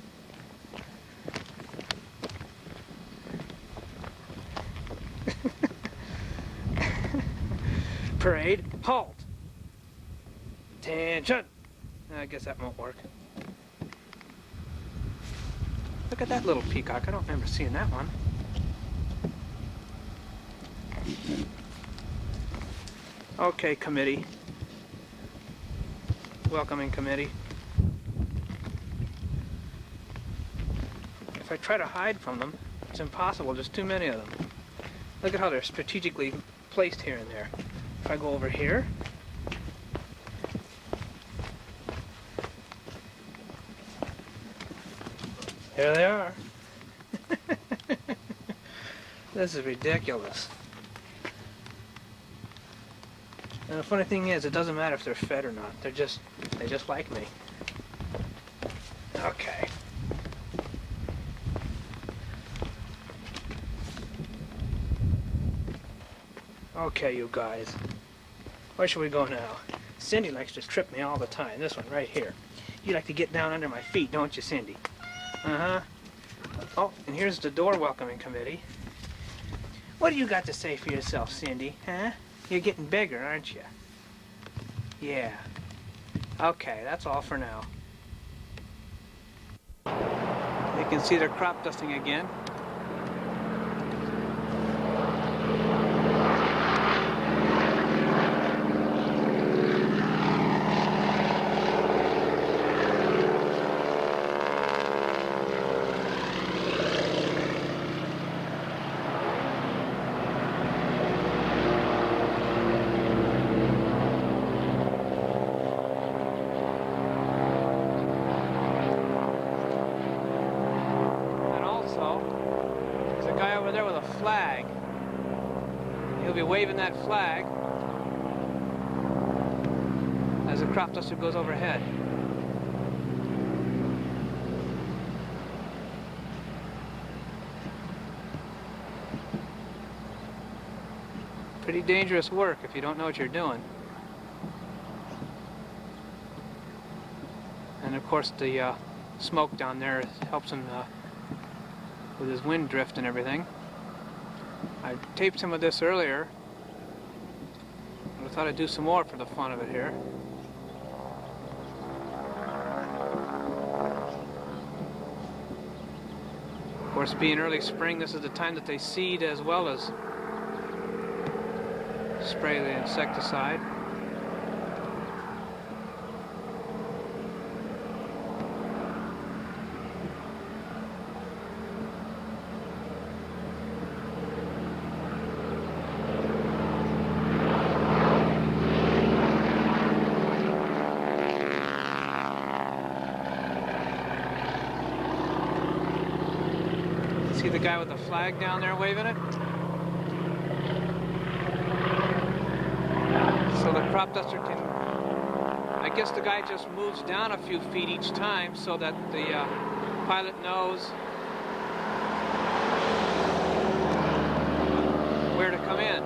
Parade, halt! Attention! I guess that won't work. Look at that little peacock. I don't remember seeing that one. Okay, committee. Welcoming committee. If I try to hide from them, it's impossible. There's too many of them. Look at how they're strategically placed here and there. If I go over here, there they are. This is ridiculous. And the funny thing is, it doesn't matter if they're fed or not. They just like me. Okay. Okay, you guys. Where should we go now? Cindy likes to trip me all the time. This one right here. You like to get down under my feet, don't you, Cindy? Uh-huh. Oh, and here's the door welcoming committee. What do you got to say for yourself, Cindy? Huh? You're getting bigger, aren't you? Yeah. Okay, that's all for now. You can see they're crop dusting again. There with a flag. He'll be waving that flag as the crop duster goes overhead. Pretty dangerous work if you don't know what you're doing. And of course the smoke down there helps him with his wind drift and everything. I taped some of this earlier, but I thought I'd do some more for the fun of it here. Of course, being early spring, this is the time that they seed as well as spray the insecticide. See the guy with the flag down there waving it? So the crop duster can, I guess the guy just moves down a few feet each time so that the pilot knows where to come in.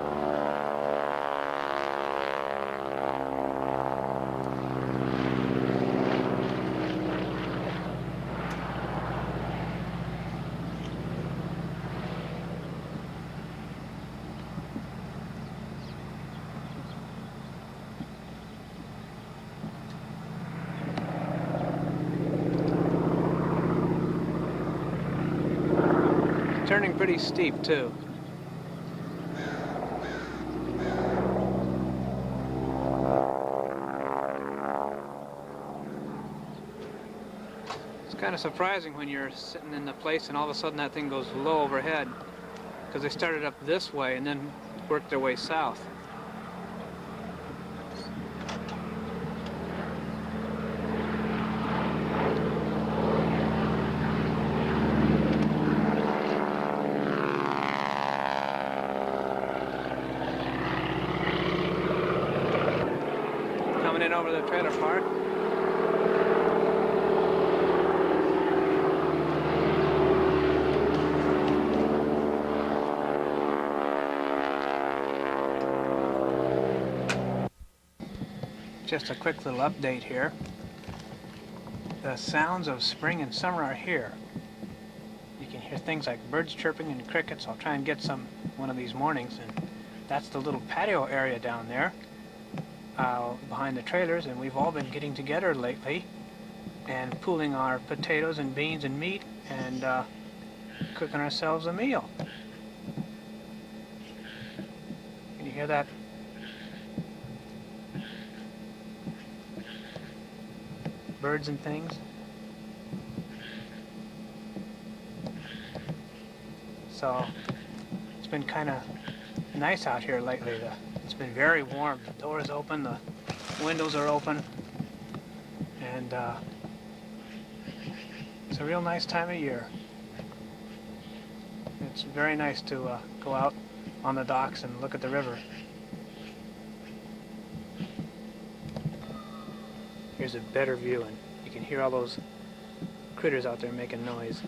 Turning pretty steep too. It's kind of surprising when you're sitting in the place and all of a sudden that thing goes low overhead, because they started up this way and then worked their way south. in over the trailer park. Just a quick little update here. The sounds of spring and summer are here. You can hear things like birds chirping and crickets. I'll try and get some one of these mornings. And that's the little patio area down there behind the trailers, and we've all been getting together lately and pooling our potatoes and beans and meat and cooking ourselves a meal. Can you hear that? Birds and things. So it's been kind of nice out here lately. It's been very warm. The door's open, the windows are open, and it's a real nice time of year. It's very nice to go out on the docks and look at the river. Here's a better view, and you can hear all those critters out there making noise.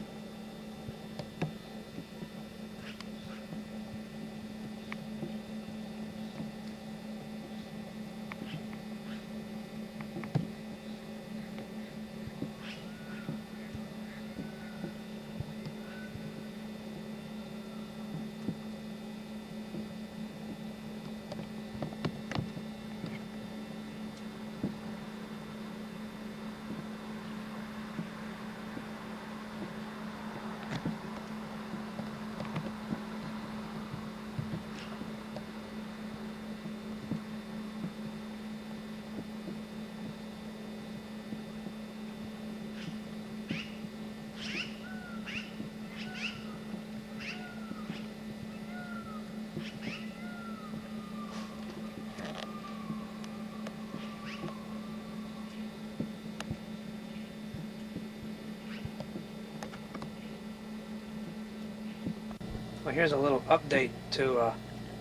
Well, here's a little update to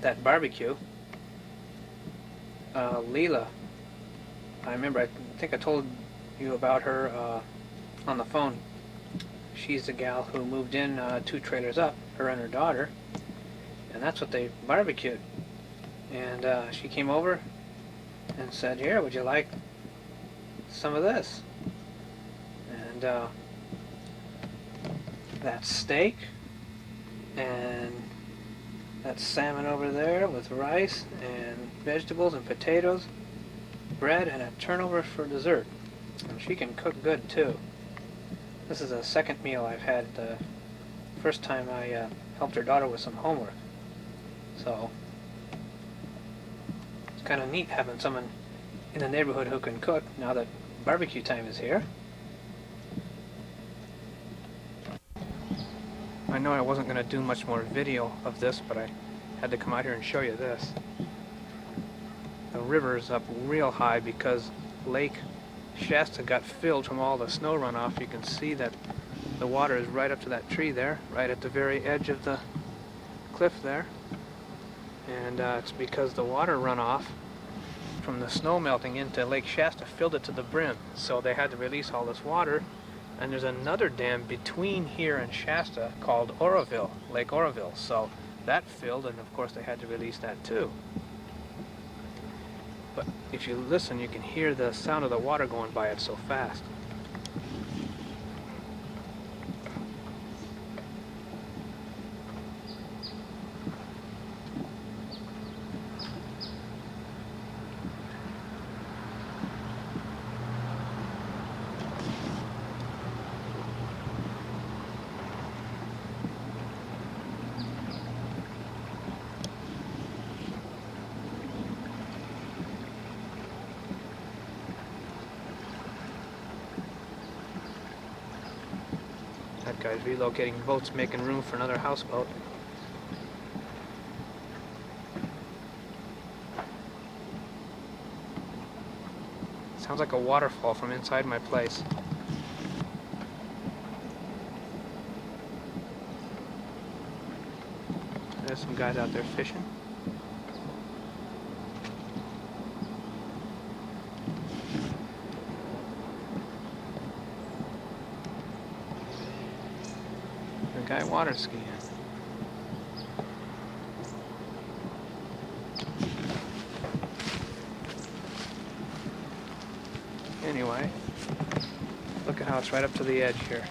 that barbecue. Leela, I think I told you about her on the phone. She's the gal who moved in 2 trailers up, her and her daughter, and that's what they barbecued. And she came over and said, "Here, would you like some of this?" And that's steak, and that's salmon over there with rice and vegetables and potatoes, bread, and a turnover for dessert. And she can cook good too. This is the second meal I've had. The first time I helped her daughter with some homework. So it's kind of neat having someone in the neighborhood who can cook now that barbecue time is here. I know I wasn't going to do much more video of this, but I had to come out here and show you this. The river is up real high because Lake Shasta got filled from all the snow runoff. You can see that the water is right up to that tree there, right at the very edge of the cliff there. And it's because the water runoff from the snow melting into Lake Shasta filled it to the brim. So they had to release all this water. And there's another dam between here and Shasta called Oroville, Lake Oroville. So that filled, and of course they had to release that too. But if you listen, you can hear the sound of the water going by it so fast. That guy's relocating boats, making room for another houseboat. Sounds like a waterfall from inside my place. There's some guys out there fishing. guy water skiing. Anyway, look at how it's right up to the edge here.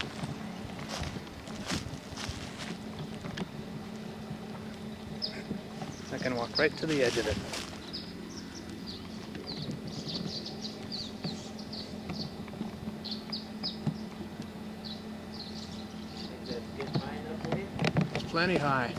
I can walk right to the edge of it. It's plenty high.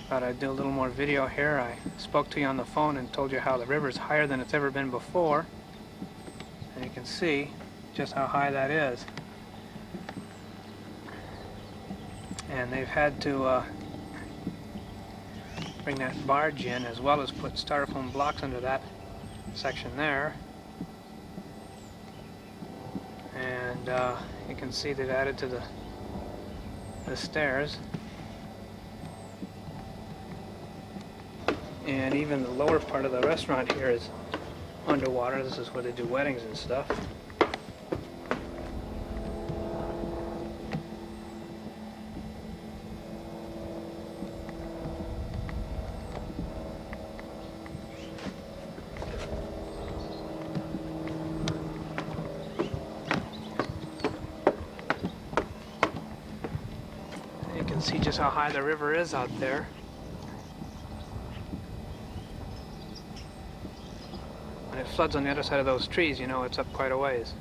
Thought I'd do a little more video here. I spoke to you on the phone and told you how the river's higher than it's ever been before. And you can see just how high that is. And they've had to bring that barge in, as well as put styrofoam blocks under that section there. And you can see they've added to the stairs. And even the lower part of the restaurant here is underwater. This is where they do weddings and stuff. And you can see just how high the river is out there. When it floods on the other side of those trees, you know it's up quite a ways.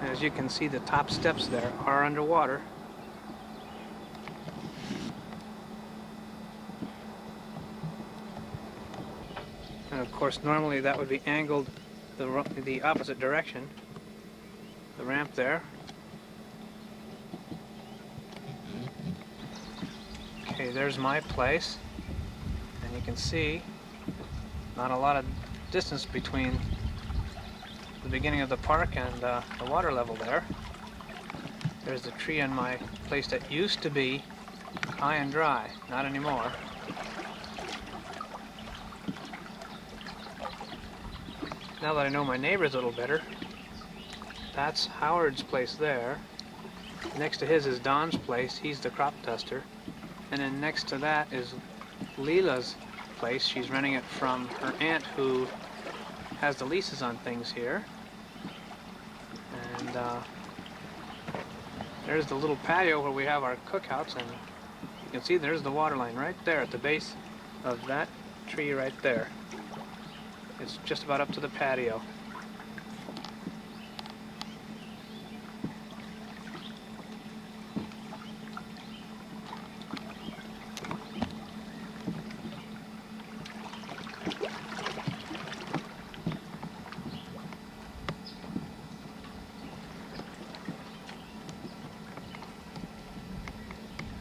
As you can see, the top steps there are underwater. And of course, normally that would be angled the opposite direction. The ramp there. Okay, there's my place. And you can see not a lot of distance between the beginning of the park and the water level there. There's the tree in my place that used to be high and dry, not anymore. Now that I know my neighbors a little better, that's Howard's place there. Next to his is Don's place, he's the crop duster. And then next to that is Leela's place. She's renting it from her aunt who has the leases on things here. And there's the little patio where we have our cookouts, and you can see there's the water line right there at the base of that tree right there. It's just about up to the patio.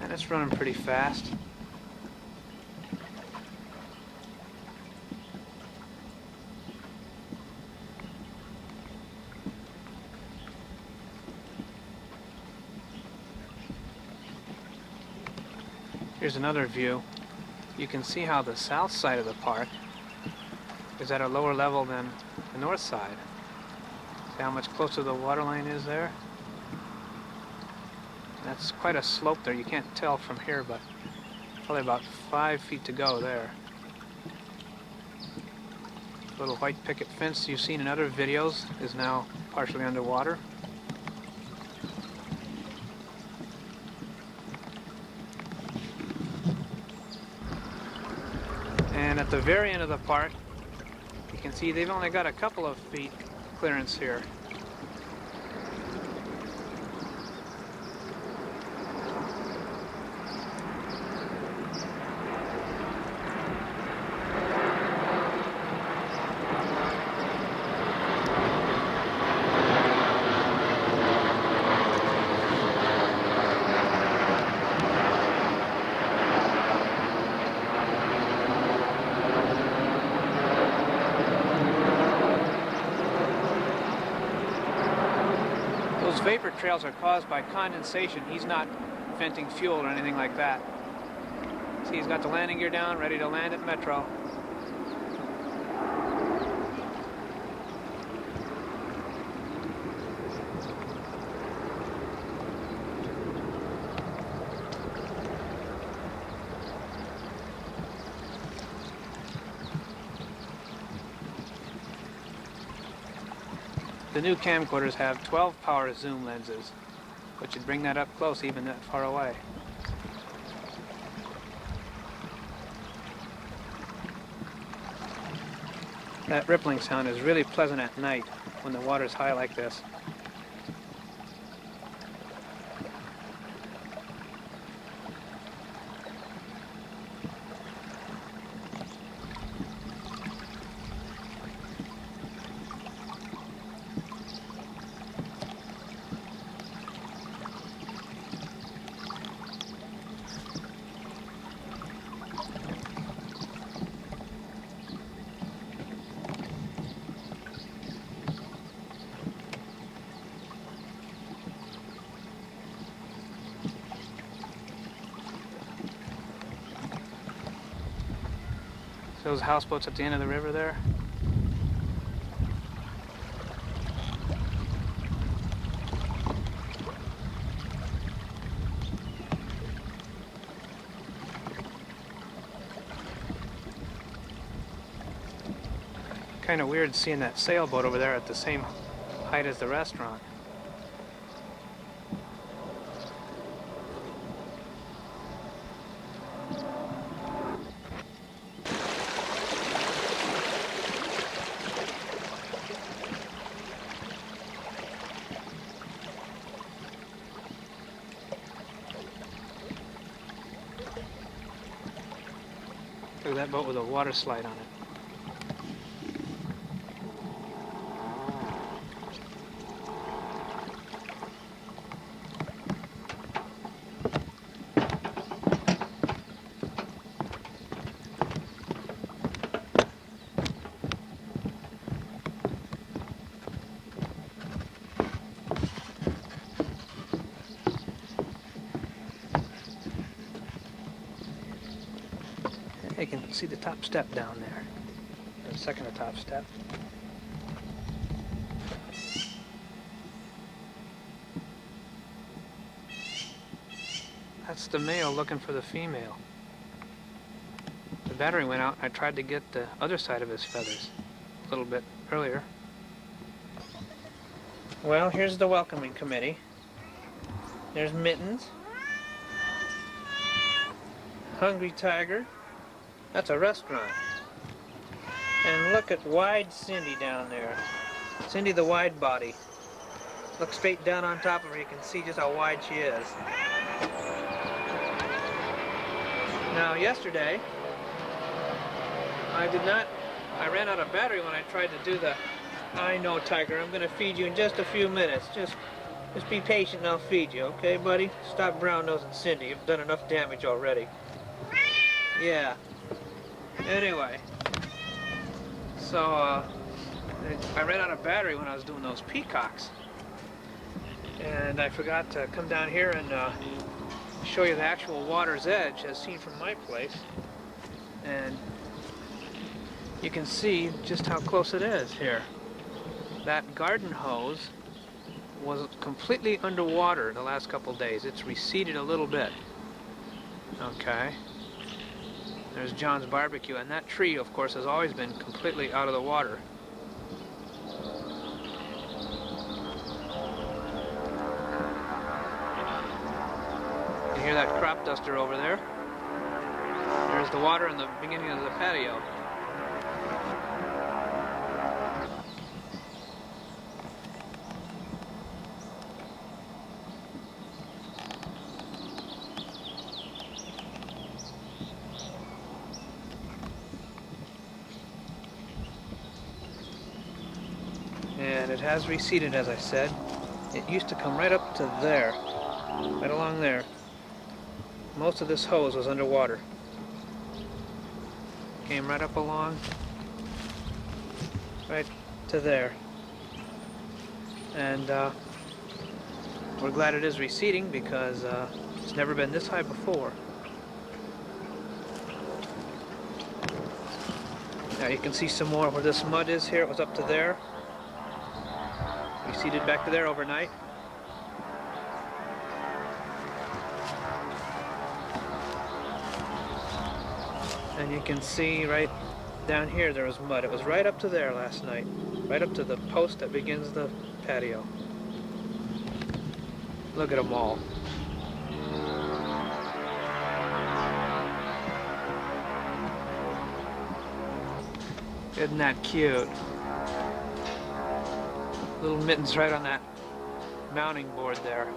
And it's running pretty fast. Here's another view. You can see how the south side of the park is at a lower level than the north side. See how much closer the water line is there? That's quite a slope there. You can't tell from here, but probably about 5 feet to go there. The little white picket fence you've seen in other videos is now partially underwater. And at the very end of the park You can see they've only got a couple of feet clearance here. Those vapor trails are caused by condensation. He's not venting fuel or anything like that. See, he's got the landing gear down, ready to land at Metro. The new camcorders have 12 power zoom lenses, which would bring that up close even that far away. That rippling sound is really pleasant at night when the water's high like this. Those houseboats at the end of the river there. Kind of weird seeing that sailboat over there at the same height as the restaurant. Look at that boat with a water slide on it. You can see the top step down there. The second to top step. That's the male looking for the female. The battery went out and I tried to get the other side of his feathers a little bit earlier. Well, here's the welcoming committee. There's Mittens. Hungry Tiger. That's a restaurant. And look at Wide Cindy down there. Cindy the wide body. Look straight down on top of her, you can see just how wide she is. Now yesterday, I ran out of battery when I tried to do the, I know Tiger, I'm gonna feed you in just a few minutes. Just be patient and I'll feed you, okay buddy? Stop brown-nosing Cindy, you've done enough damage already. Yeah. Anyway, so I ran out of battery when I was doing those peacocks, and I forgot to come down here and show you the actual water's edge as seen from my place, and you can see just how close it is here. That garden hose was completely underwater the last couple days. It's receded a little bit. Okay. There's John's barbecue, and that tree, of course, has always been completely out of the water. You hear that crop duster over there? There's the water in the beginning of the patio. it has receded, as I said. It used to come right up to there, right along there. Most of this hose was underwater. Came right up along, right to there. And we're glad it is receding because it's never been this high before. Now you can see some more where this mud is here. It was up to there. Receded back to there overnight. And you can see right down here there was mud. It was right up to there last night. Right up to the post that begins the patio. Look at them all. Isn't that cute? Little mittens right on that mounting board there.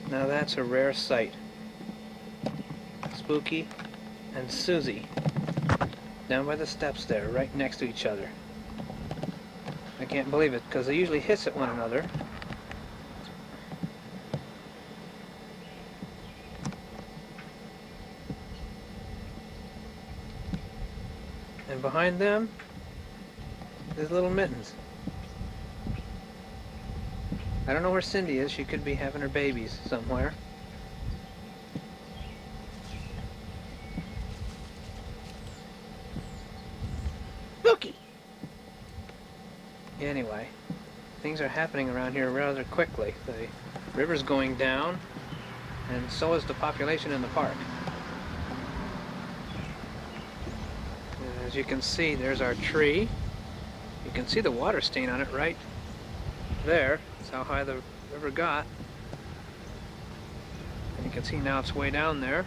Now that's a rare sight. Spooky and Susie down by the steps there, right next to each other. I can't believe it because they usually hiss at one another. And behind them, there's little Mittens. I don't know where Cindy is. She could be having her babies somewhere. Looky! Anyway, things are happening around here rather quickly. The river's going down, and so is the population in the park. As you can see, there's our tree. You can see the water stain on it right there. That's how high the river got. And you can see now it's way down there.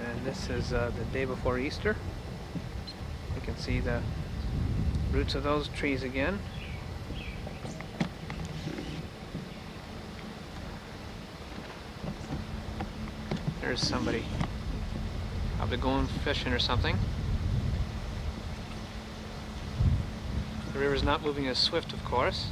And this is the day before Easter. You can see the roots of those trees again. There's somebody probably going fishing or something. The river's not moving as swift, of course.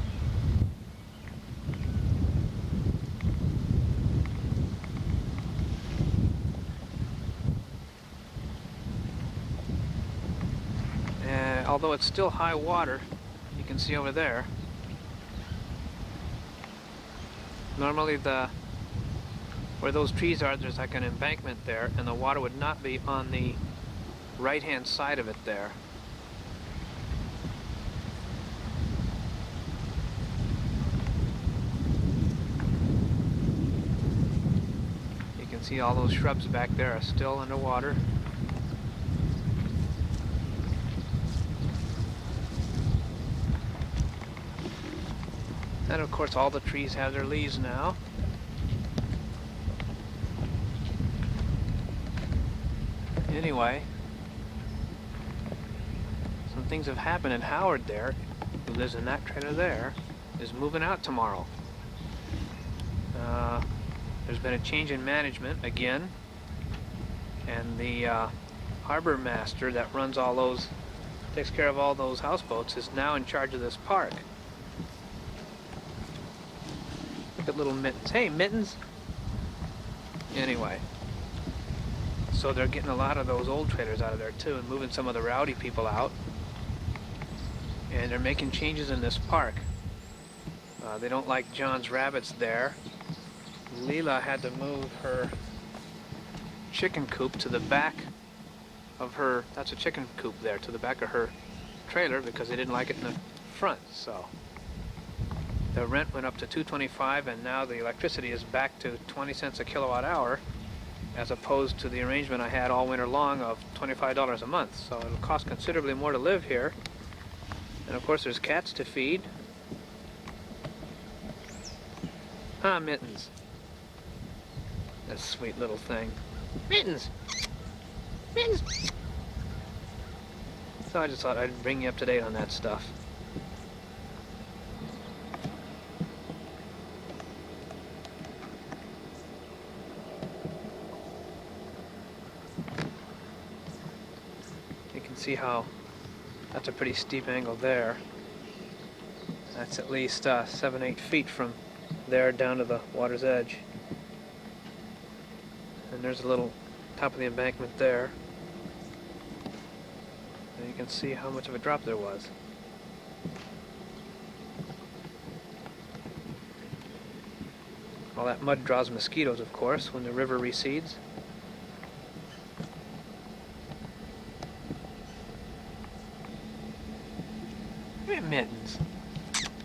Although it's still high water, you can see over there. Normally where those trees are, there's like an embankment there, and the water would not be on the right-hand side of it there. You can see all those shrubs back there are still underwater. And of course all the trees have their leaves now. Anyway, some things have happened, and Howard there, who lives in that trailer there, is moving out tomorrow. There's been a change in management again, and the harbor master that runs all those, takes care of all those houseboats, is now in charge of this park. Look at little Mittens. Hey, Mittens! Anyway, so they're getting a lot of those old trailers out of there too, and moving some of the rowdy people out. And they're making changes in this park. They don't like John's rabbits there. Leela had to move her chicken coop to the back of her, that's a chicken coop there, to the back of her trailer because they didn't like it in the front, so. The rent went up to $2.25, and now the electricity is back to 20 cents a kilowatt hour, as opposed to the arrangement I had all winter long of $25 a month. So it'll cost considerably more to live here. And of course there's cats to feed. Ah, Mittens. That sweet little thing. Mittens! Mittens! So I just thought I'd bring you up to date on that stuff. You can see how that's a pretty steep angle there. That's at least 7-8 feet from there down to the water's edge. And there's a little top of the embankment there. And you can see how much of a drop there was. All that mud draws mosquitoes, of course, when the river recedes. Come here, Mittens.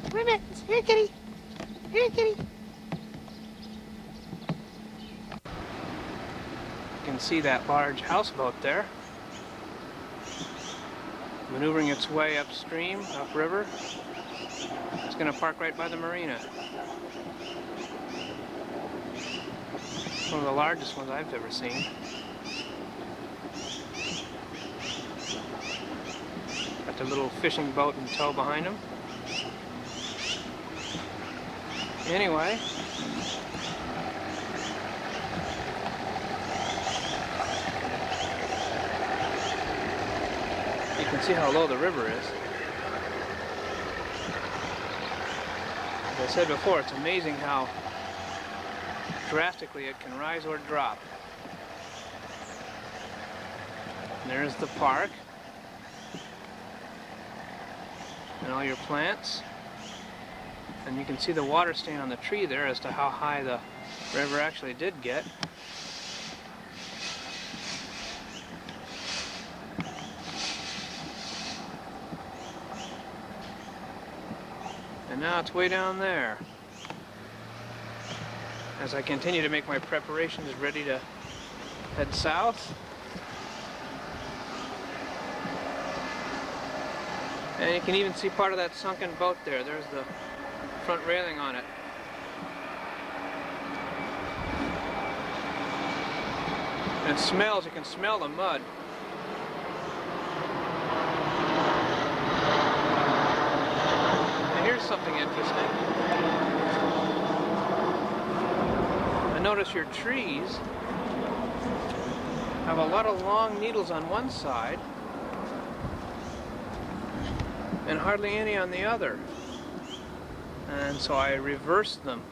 Come here, Mittens. Here, kitty. Here, kitty. You can see that large houseboat there, maneuvering its way upstream, upriver. It's going to park right by the marina. It's one of the largest ones I've ever seen. Got the little fishing boat in tow behind them. Anyway, you can see how low the river is. As I said before, it's amazing how drastically it can rise or drop. And there's the park and all your plants. And you can see the water stain on the tree there as to how high the river actually did get. And now it's way down there. As I continue to make my preparations ready to head south. And you can even see part of that sunken boat there. There's the front railing on it. And it smells, you can smell the mud. And here's something interesting. I notice your trees have a lot of long needles on one side and hardly any on the other. And so I reversed them.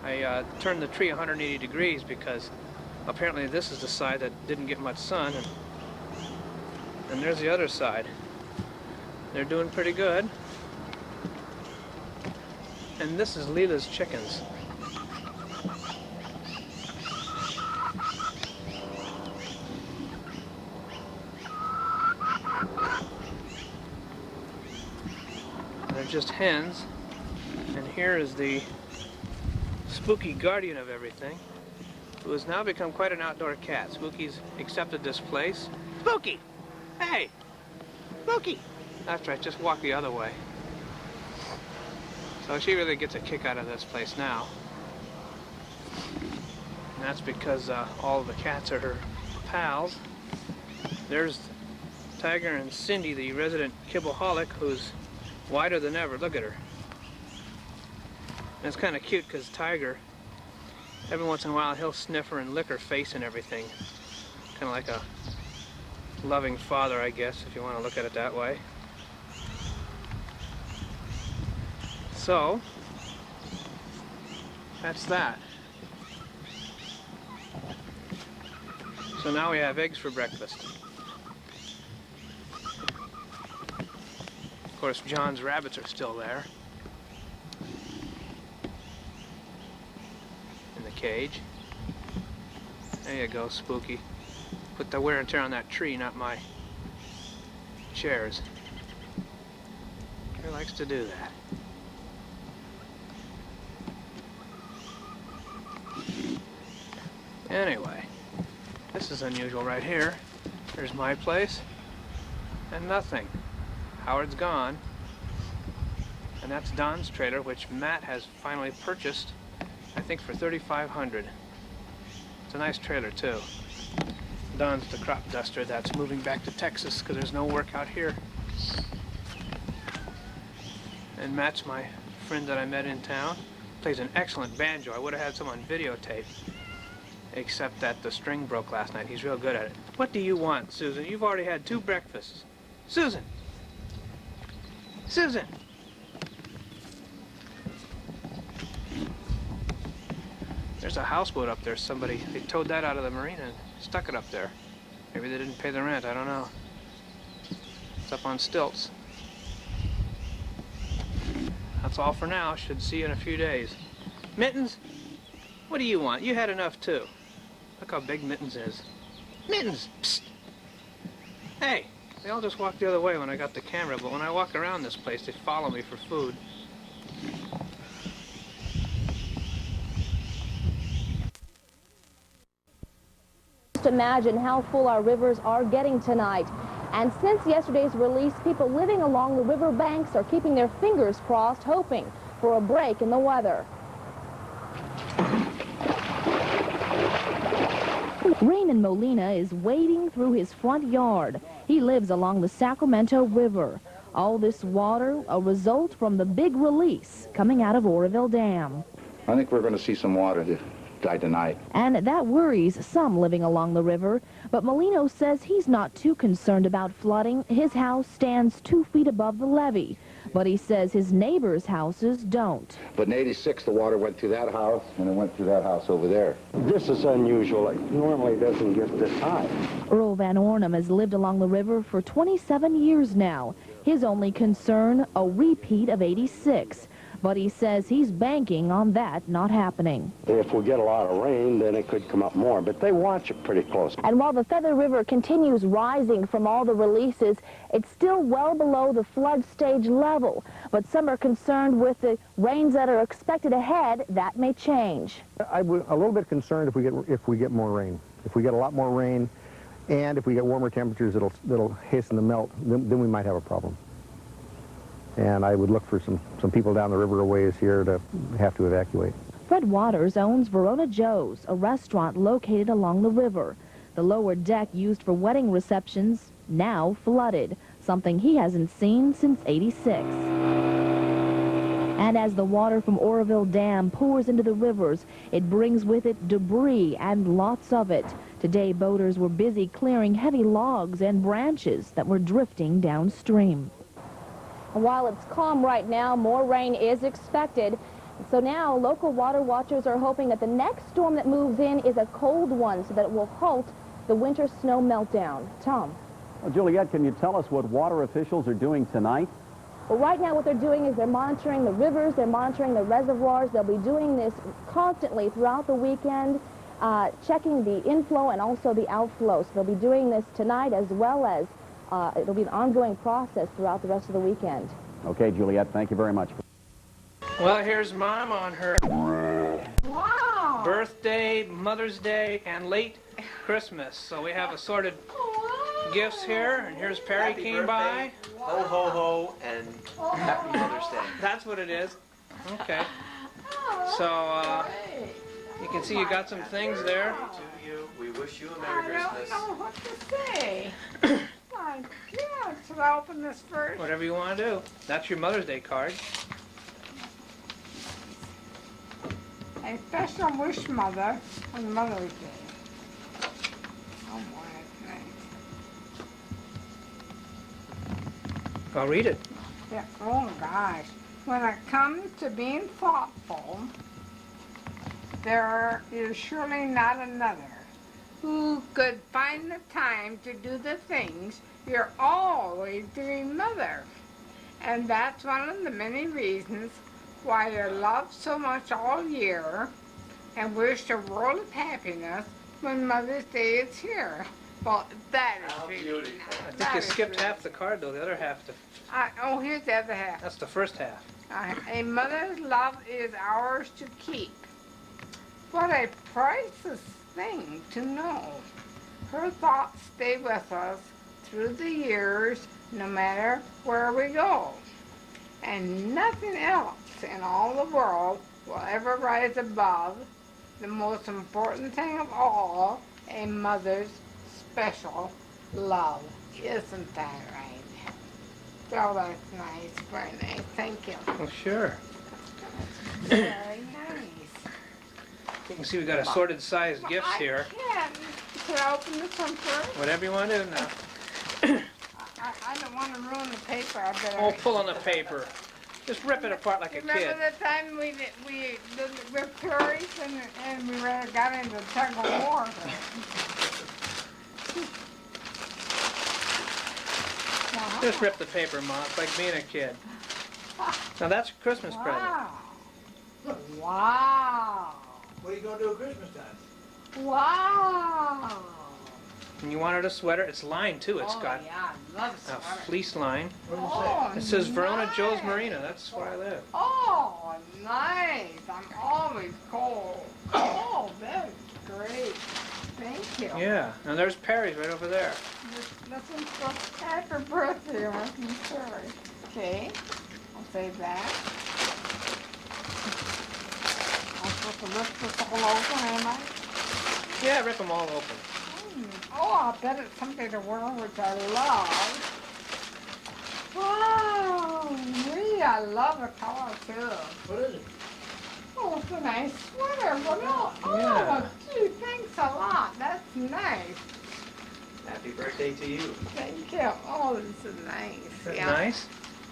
I turned the tree 180 degrees because apparently this is the side that didn't get much sun, and there's the other side. They're doing pretty good. And this is Leela's chickens. They're just hens. And here is the spooky guardian of everything, who has now become quite an outdoor cat. Spooky's accepted this place. Spooky! Hey! Spooky! That's right, just walk the other way. So she really gets a kick out of this place now. And that's because all of the cats are her pals. There's Tiger and Cindy, the resident kibbleaholic, who's wider than ever. Look at her. And it's kind of cute because Tiger, every once in a while, he'll sniff her and lick her face and everything. Kind of like a loving father, I guess, if you want to look at it that way. So, that's that. So now we have eggs for breakfast. Of course, John's rabbits are still there. Cage. There you go, Spooky. Put the wear and tear on that tree, not my chairs. He likes to do that. Anyway, this is unusual right here. There's my place and nothing. Howard's gone. And that's Don's trailer, which Matt has finally purchased, I think, for $3,500. It's a nice trailer too. Don's the crop duster that's moving back to Texas because there's no work out here. And Matt's my friend that I met in town. Plays an excellent banjo. I would have had some on videotape, except that the string broke last night. He's real good at it. What do you want, Susan? You've already had 2 breakfasts. Susan! Susan! There's a houseboat up there. They towed that out of the marina and stuck it up there. Maybe they didn't pay the rent. I don't know. It's up on stilts. That's all for now. Should see you in a few days. Mittens, what do you want? You had enough too. Look how big Mittens is. Mittens! Psst! Hey! They all just walked the other way when I got the camera, but when I walk around this place, they follow me for food. Just imagine how full our rivers are getting tonight. And since yesterday's release, people living along the river banks are keeping their fingers crossed, hoping for a break in the weather. Raymond Molina is wading through his front yard. He lives along the Sacramento River. All this water, a result from the big release coming out of Oroville Dam. I think we're going to see some water die tonight. And that worries some living along the river. But Molino says he's not too concerned about flooding. His house stands 2 feet above the levee. But he says his neighbors' houses don't. But in '86, the water went through that house, and it went through that house over there. This is unusual. It normally doesn't get this high. Earl Van Ornum has lived along the river for 27 years now. His only concern, a repeat of '86. But he says he's banking on that not happening. If we get a lot of rain, then it could come up more, but they watch it pretty close. And while the Feather River continues rising from all the releases, it's still well below the flood stage level. But some are concerned with the rains that are expected ahead. That may change. I'm a little bit concerned if we get more rain. If we get a lot more rain, and if we get warmer temperatures that'll hasten the melt, then we might have a problem. And I would look for some people down the river a ways here to have to evacuate. Fred Waters owns Verona Joes, a restaurant located along the river. The lower deck used for wedding receptions, now flooded, something he hasn't seen since '86. And as the water from Oroville Dam pours into the rivers, it brings with it debris, and lots of it. Today, boaters were busy clearing heavy logs and branches that were drifting downstream. While it's calm right now, more rain is expected. So now local water watchers are hoping that the next storm that moves in is a cold one so that it will halt the winter snow meltdown. Tom? Well, Juliet, can you tell us what water officials are doing tonight? Well, right now what they're doing is they're monitoring the rivers, they're monitoring the reservoirs. They'll be doing this constantly throughout the weekend, checking the inflow and also the outflow. So they'll be doing this tonight as well as it'll be an ongoing process throughout the rest of the weekend. Okay, Juliet, thank you very much. Well, here's Mom on her birthday, Mother's Day, and late Christmas. So we have assorted gifts here, and here's Perry Happy came birthday. by. Ho, ho, ho, and Happy Mother's Day. That's what it is. Okay. So you can see you got some things there. To you, we wish you a Merry Christmas. I don't know what to say. My God, should I open this first? Whatever you want to do. That's your Mother's Day card. A special wish, Mother, on Mother's Day. Oh boy, that's nice. I'll read it. Yeah, oh gosh. When it comes to being thoughtful, there is surely not another who could find the time to do the things you're always doing, Mother. And that's one of the many reasons why you're loved so much all year and wish a world of happiness when Mother's Day is here. Well, that is How really beautiful. nice. I think That you is skipped really- half the card, though. The other half, oh, here's the other half. that's the first half. A mother's love is ours to keep. What a priceless thing to know. Her thoughts stay with us through the years, no matter where we go. And nothing else in all the world will ever rise above the most important thing of all, a mother's special love. Isn't that right? Oh, that's nice. Very nice. Thank you. Well, sure. Very nice. You can see we got assorted sized gifts here. Can I open this one first? Whatever you want to do now. I don't want to ruin the paper. I better. Oh, pull on the paper. Just rip it apart like a kid. Remember the time we did with curries and we got into tug of war? Just rip the paper, Ma. It's like being a kid. Now that's a Christmas present. Wow. Wow. What are you going to do at Christmas time? Wow. And you wanted a sweater? It's lined too. It's got Yeah, I love a sweater. fleece line. What does it say? It says Verona nice. Joes Marina. That's where I live. Oh, nice. I'm always cold. Oh, that's great. Thank you. Yeah. And there's Perry's right over there. This one's for happy birthday, Martin Perry. Okay, I'll save that. I'm supposed to rip this all open, am I? Yeah, rip them all open. Oh, I bet it's something to wear, which I love. Wow, me, I love the color too. What is it? Oh, it's a nice sweater. What else? Yeah. Oh, gee, thanks a lot. That's nice. Happy birthday to you. Thank you. Oh, this is nice. Is that Yeah. nice?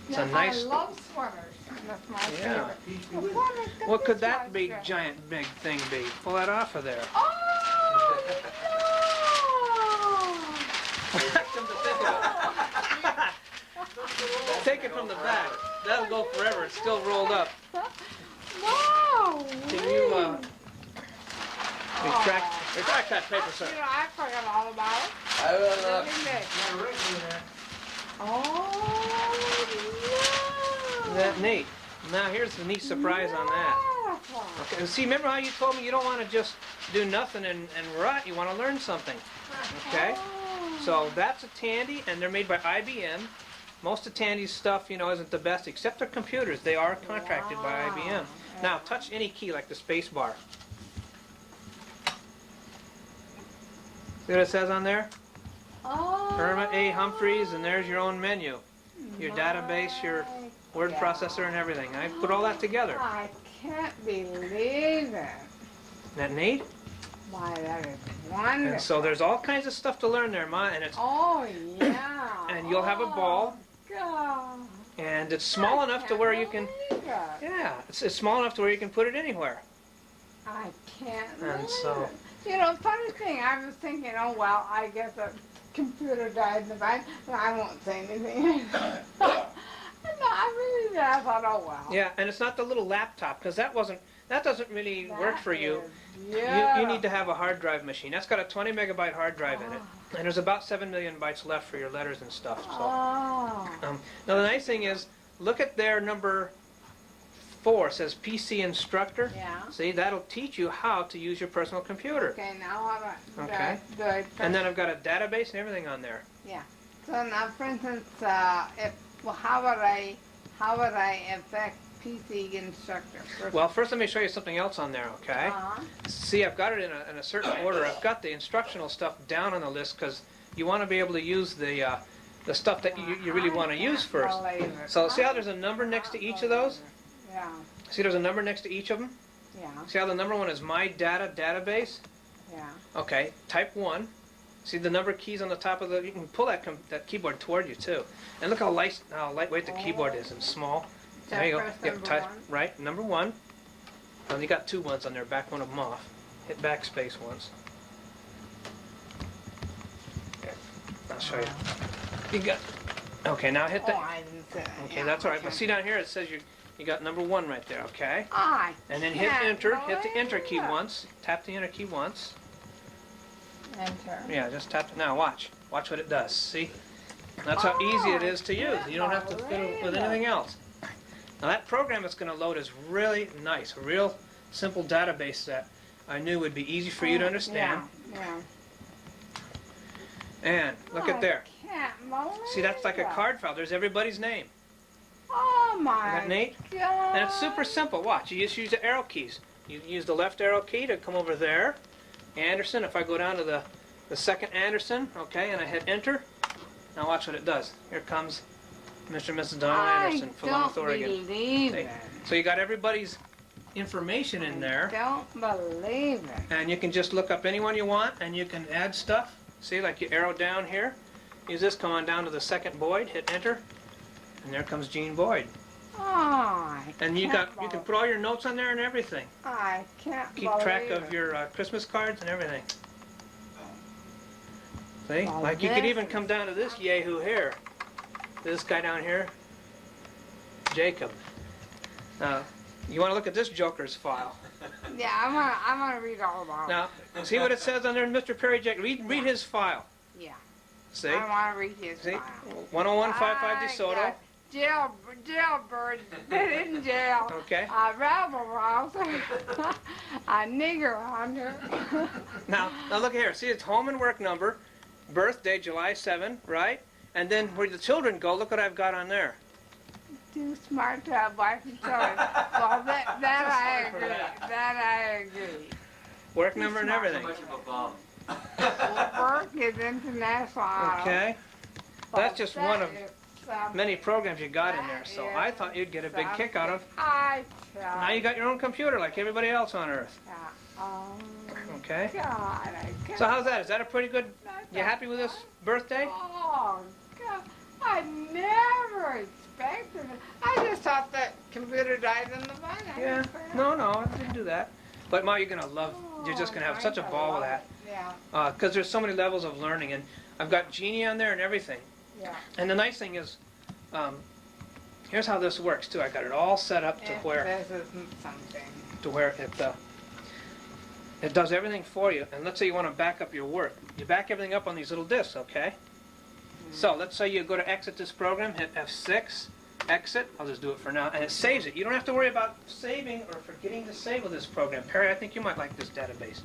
It's a Yeah, nice. I love sweaters. That's my Yeah. favorite. Peace be with you. Well, look at What could this that one, big, sir. giant, big thing be? Pull that off of there. Oh, Come to think of it. Take it from the back. That'll go forever. It's still rolled up. no! No! Can you retract that paper, sir? You know, I forgot all about it. I will, Didn't they? got a ring in there. Oh, Isn't that neat? Now here's the neat surprise on that. Wonderful. Okay, and see, remember how you told me you don't want to just do nothing and rot, you want to learn something. Okay? Oh. So that's a Tandy, and they're made by IBM. Most of Tandy's stuff, you know, isn't the best, except their computers. They are contracted by IBM. Now, touch any key like the space bar. See what it says on there? Oh. Irma A. Humphreys, and there's your own menu. Your database, your word Yeah. processor, and everything. I put all that together. I can't believe it. Isn't that neat? Why, that is wonderful. And so there's all kinds of stuff to learn there, Ma, and it's Oh, yeah. And you'll have a ball. Oh, God. and it's small enough to where you can. Believe it. Yeah, it's small enough to where you can put it anywhere. I can't And believe so- it. You know, funny thing, I was thinking, oh, well, I guess the computer died in the van, and I won't say anything. No, I really did. I thought, oh, well. Yeah, and it's not the little laptop because that doesn't really work for you. Yeah. You need to have a hard drive machine. That's got a 20 megabyte hard drive in it, and there's about 7 million bytes left for your letters and stuff. So Oh. now the nice thing is, look at their number 4. It says PC instructor. Yeah. See, that'll teach you how to use your personal computer. Okay, now what Okay. And then I've got a database and everything on there. so now, for instance, how would I affect PC instructor? Well, first let me show you something else on there, okay? Uh-huh. See, I've got it in a certain order. I've got the instructional stuff down on the list because you want to be able to use the stuff that you really want to use first. So see how there's a number next to each of those? Yeah, See there's a number next to each of them? yeah, See how the number one is My Data Database? yeah. Okay, type 1. See the number keys on the top of the... You can pull that keyboard toward you, too. And look how lightweight the keyboard is and small. There you go. Press Yep, number type, one. right, number 1. And you got 2 ones on there. Back one of them off. Hit backspace once. Okay, I'll show you. You got... Okay, now hit Oh, the... I didn't say that. Okay, Yeah, that's all right. okay. But see down here, it says you got number 1 right there, okay? I And then hit can't enter. Hit the enter believe key it. once. Tap the enter key once. Enter. Yeah, just tap it. Now watch. Watch what it does. See? That's how easy it is to use. You don't have to fiddle with anything else. Now that program it's going to load is really nice. A real simple database that I knew would be easy for you to understand. Yeah. And look at there. I can't believe See, that's like a it. card file. There's everybody's name. Oh my Isn't that neat? God. And it's super simple. Watch. You just use the arrow keys. You use the left arrow key to come over there. Anderson. If I go down to the second Anderson, okay, and I hit enter. Now watch what it does. Here comes Mr. and Mrs. Donald I Anderson, don't Philomath, Oregon. believe They- it. So you got everybody's information in there, Don't believe it. and you can just look up anyone you want, and you can add stuff. See, like you arrow down here. Use this, come on down to the second Boyd, hit enter, and there comes Gene Boyd. Oh, I And you can't can put all your notes on there and everything. I can't Keep believe track it. of your Christmas cards and everything. See, Well, like you could this even come down to this yahoo here. This guy down here, Jacob. You want to look at this joker's file. Yeah, I'm gonna read all about it. Now, see what it says on there, Mr. Perry Jack? Read his file. Yeah. See? I want to read his See? file. 10155 I DeSoto. got Jailbird, been in jail. Okay. A rabble rouser, a nigger hunter. Now look here. See, it's home and work number, birthday July 7, right? And then where the children go, look what I've got on there. Too smart to have wife and children. Well, that I agree. That I agree. Work number and everything. Work is international. Okay. That's just That one of is something. many programs you got in there, so I thought you'd get a big kick out of. I Now you got your own computer like everybody else on Earth. Oh, Okay. God, I can't. So how's that? Is that a pretty good? You happy with this birthday? Oh, God. I never expected it. I just thought that computer died in the mine. Yeah. No, I didn't do that. But Ma, you're gonna love. You're just gonna have such a ball with that. Yeah, Because there's so many levels of learning, and I've got Genie on there and everything. yeah. And the nice thing is, here's how this works too. I got it all set up to where This isn't something. it does everything for you. And let's say you want to back up your work. You back everything up on these little discs, okay? So let's say you go to exit this program, hit F6, exit. I'll just do it for now, and it saves it. You don't have to worry about saving or forgetting to save with this program. Perry, I think you might like this database.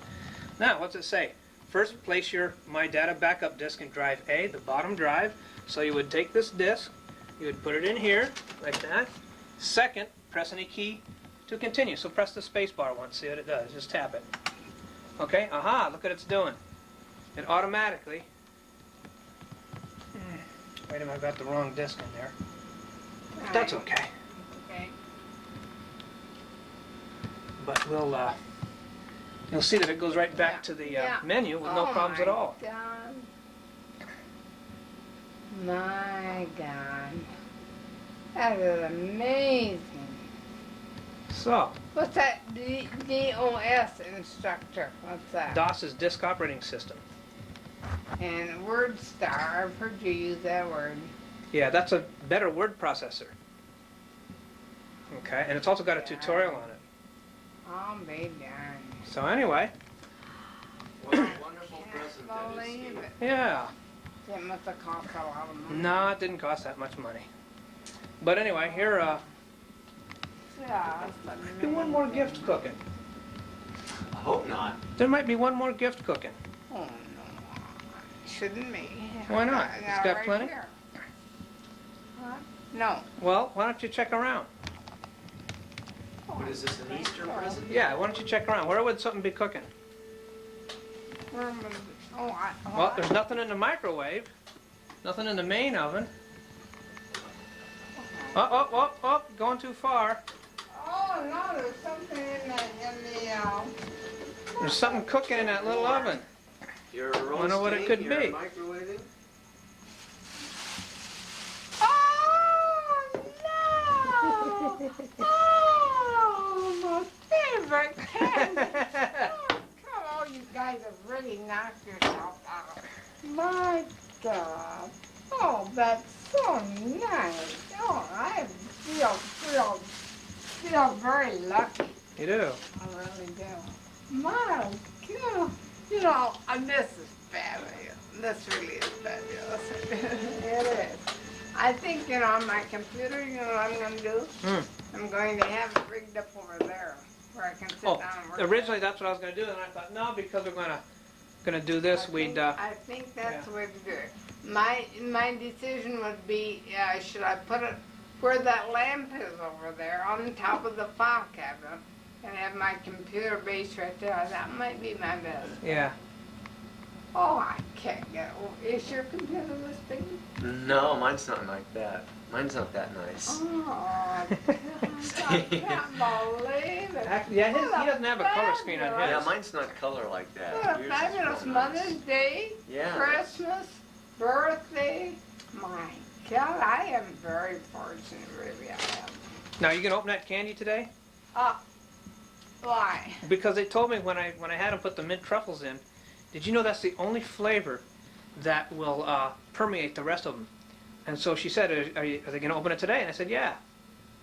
Now, what's it say? First, place your My Data backup disk in drive A, the bottom drive. So you would take this disk, you would put it in here, like that. Second, press any key to continue. So press the space bar once, see what it does. Just tap it. Okay, aha, look what it's doing. It automatically, wait a minute, I've got the wrong disk in there. That's okay. Okay. But you'll see that it goes right back to the Yeah. menu with no problems at all. God. My God. That is amazing. So, What's that DOS instructor? What's that? DOS is Disk Operating System. And WordStar, I've heard you use that word. Yeah, that's a better word processor. Okay, and it's also got a tutorial on it. I'll be darned. So anyway, What a wonderful Can't present that is believe here. it. yeah. It must have cost a lot of money. No, it didn't cost that much money. But anyway, here, Yeah, be one more gift cooking. I hope not. There might be one more gift cooking. Oh, no. Shouldn't be. Why not? I It's got right plenty? here. Huh? No. Well, why don't you check around? What is this, an Easter present? Yeah, why don't you check around? Where would something be cooking? Well, there's nothing in the microwave. Nothing in the main oven. Oh, going too far. Oh, no, there's something in the, There's something cooking in that little oven. You're roasting, Wonder what it could you're be. microwaving. Oh, no! Oh, my favorite candy. Oh, come on, you guys have really knocked yourself out. My God. Oh, that's so nice. Oh, I feel very lucky. You do. I really do. My God. You know, and this is fabulous. This really is fabulous. It is. I think, you know, on my computer, you know what I'm going to do? I'm going to have it rigged up over there where I can sit Oh, down and work. originally that's what I was going to do, and I thought, no, because we're going to do this, I think that's the way to do it. My decision would be, should I put it where that lamp is over there, on top of the file cabinet, and have my computer base right there? That might be my best. Yeah. Oh, I can't get over. Is your computer this big? No, mine's not like that. Mine's not that nice. Oh, I can't believe it. Yeah, he doesn't have a color screen on his. Yeah, mine's not color like that. What a Yours is fabulous real nice. Mother's Day, Yeah. Christmas, birthday. My God, I am very fortunate, really, I am. Now, you gonna open that candy today? Why? Because they told me when I had them put the mint truffles in, did you know that's the only flavor that will permeate the rest of them? And so she said, are they going to open it today? And I said, yeah.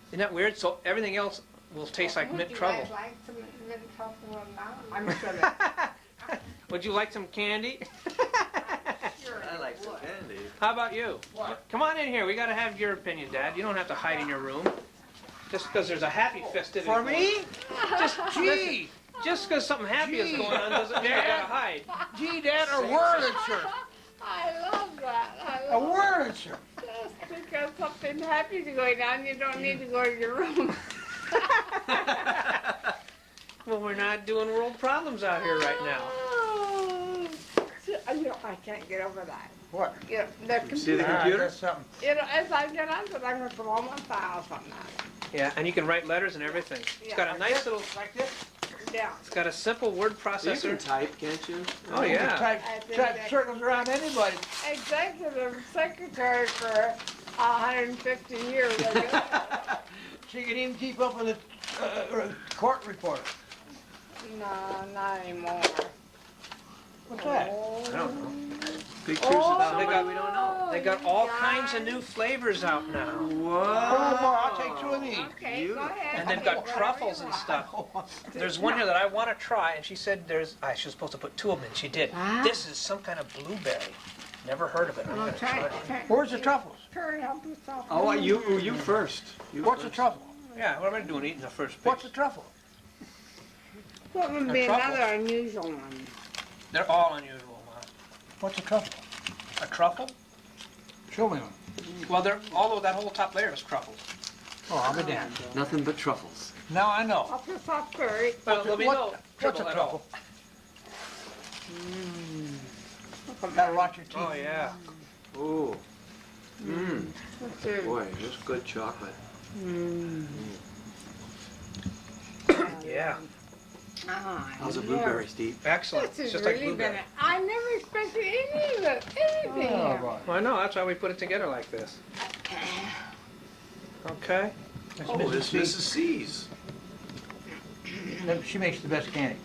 Isn't that weird? So everything else will taste like mint truffle. Would you guys like some mint truffle or not? I'm sure that. Would you like some candy? Sure I like you some would. candy. How about you? What? Come on in here. We got to have your opinion, Dad. You don't have to hide in your room. Just because there's a happy festivity. For me? Just, Gee, just because something happy is going on doesn't mean you got to hide. gee, Dad, a Wurlitzer. I love that. I A love Wurlitzer. Just because something happy is going on, you don't need to go to your room. Well, we're not doing world problems out here right now. You know, I can't get over that. What? You know, the See the computer. computer? That's something. You know, as I get onto it, I'm going to throw my files on that. Yeah, and you can write letters and everything. It's got a nice little, Like this? Yeah. it's got a simple word You can processor. type, can't you? Oh, You yeah. can type, I think type that- circles around anybody. Executive secretary for 150 years. I guess. She can even keep up with the court reporter. No, not anymore. What's that? I don't know. Pictures Oh, of somebody they got- we don't know. They got all kinds of new flavors out now. Whoa! I'll take two of these. Okay, go ahead. And they've got truffles and stuff. There's one here that I want to try, and she said she was supposed to put 2 of them in. She did. Wow. This is some kind of blueberry. Never heard of it. I'm Well, gonna try it. Where's the truffles? Try help yourself. Oh, you first. You What's the first. truffle? Yeah, what am I doing eating the first piece? What's the truffle? What would be truffle. another unusual one? They're all unusual, Mom. What's a truffle? A truffle? Show me one. Well, although that whole top layer is truffles. Oh, I'll be damned. Nothing but truffles. Now I know. Up yourself, Curry. Well, there'll be no What's a trouble at all. truffle? Gotta watch your teeth. Oh, yeah. Ooh. Mmm. What's your- Boy, just good chocolate. Yeah. How's the blueberry, Steve? Excellent. This It's has just like really been. blueberry. I never expected any of it. Anything. Oh, boy. Well, I know. That's why we put it together like this. Okay. That's Oh, Mrs. this C. Mrs. C's. She makes the best candy.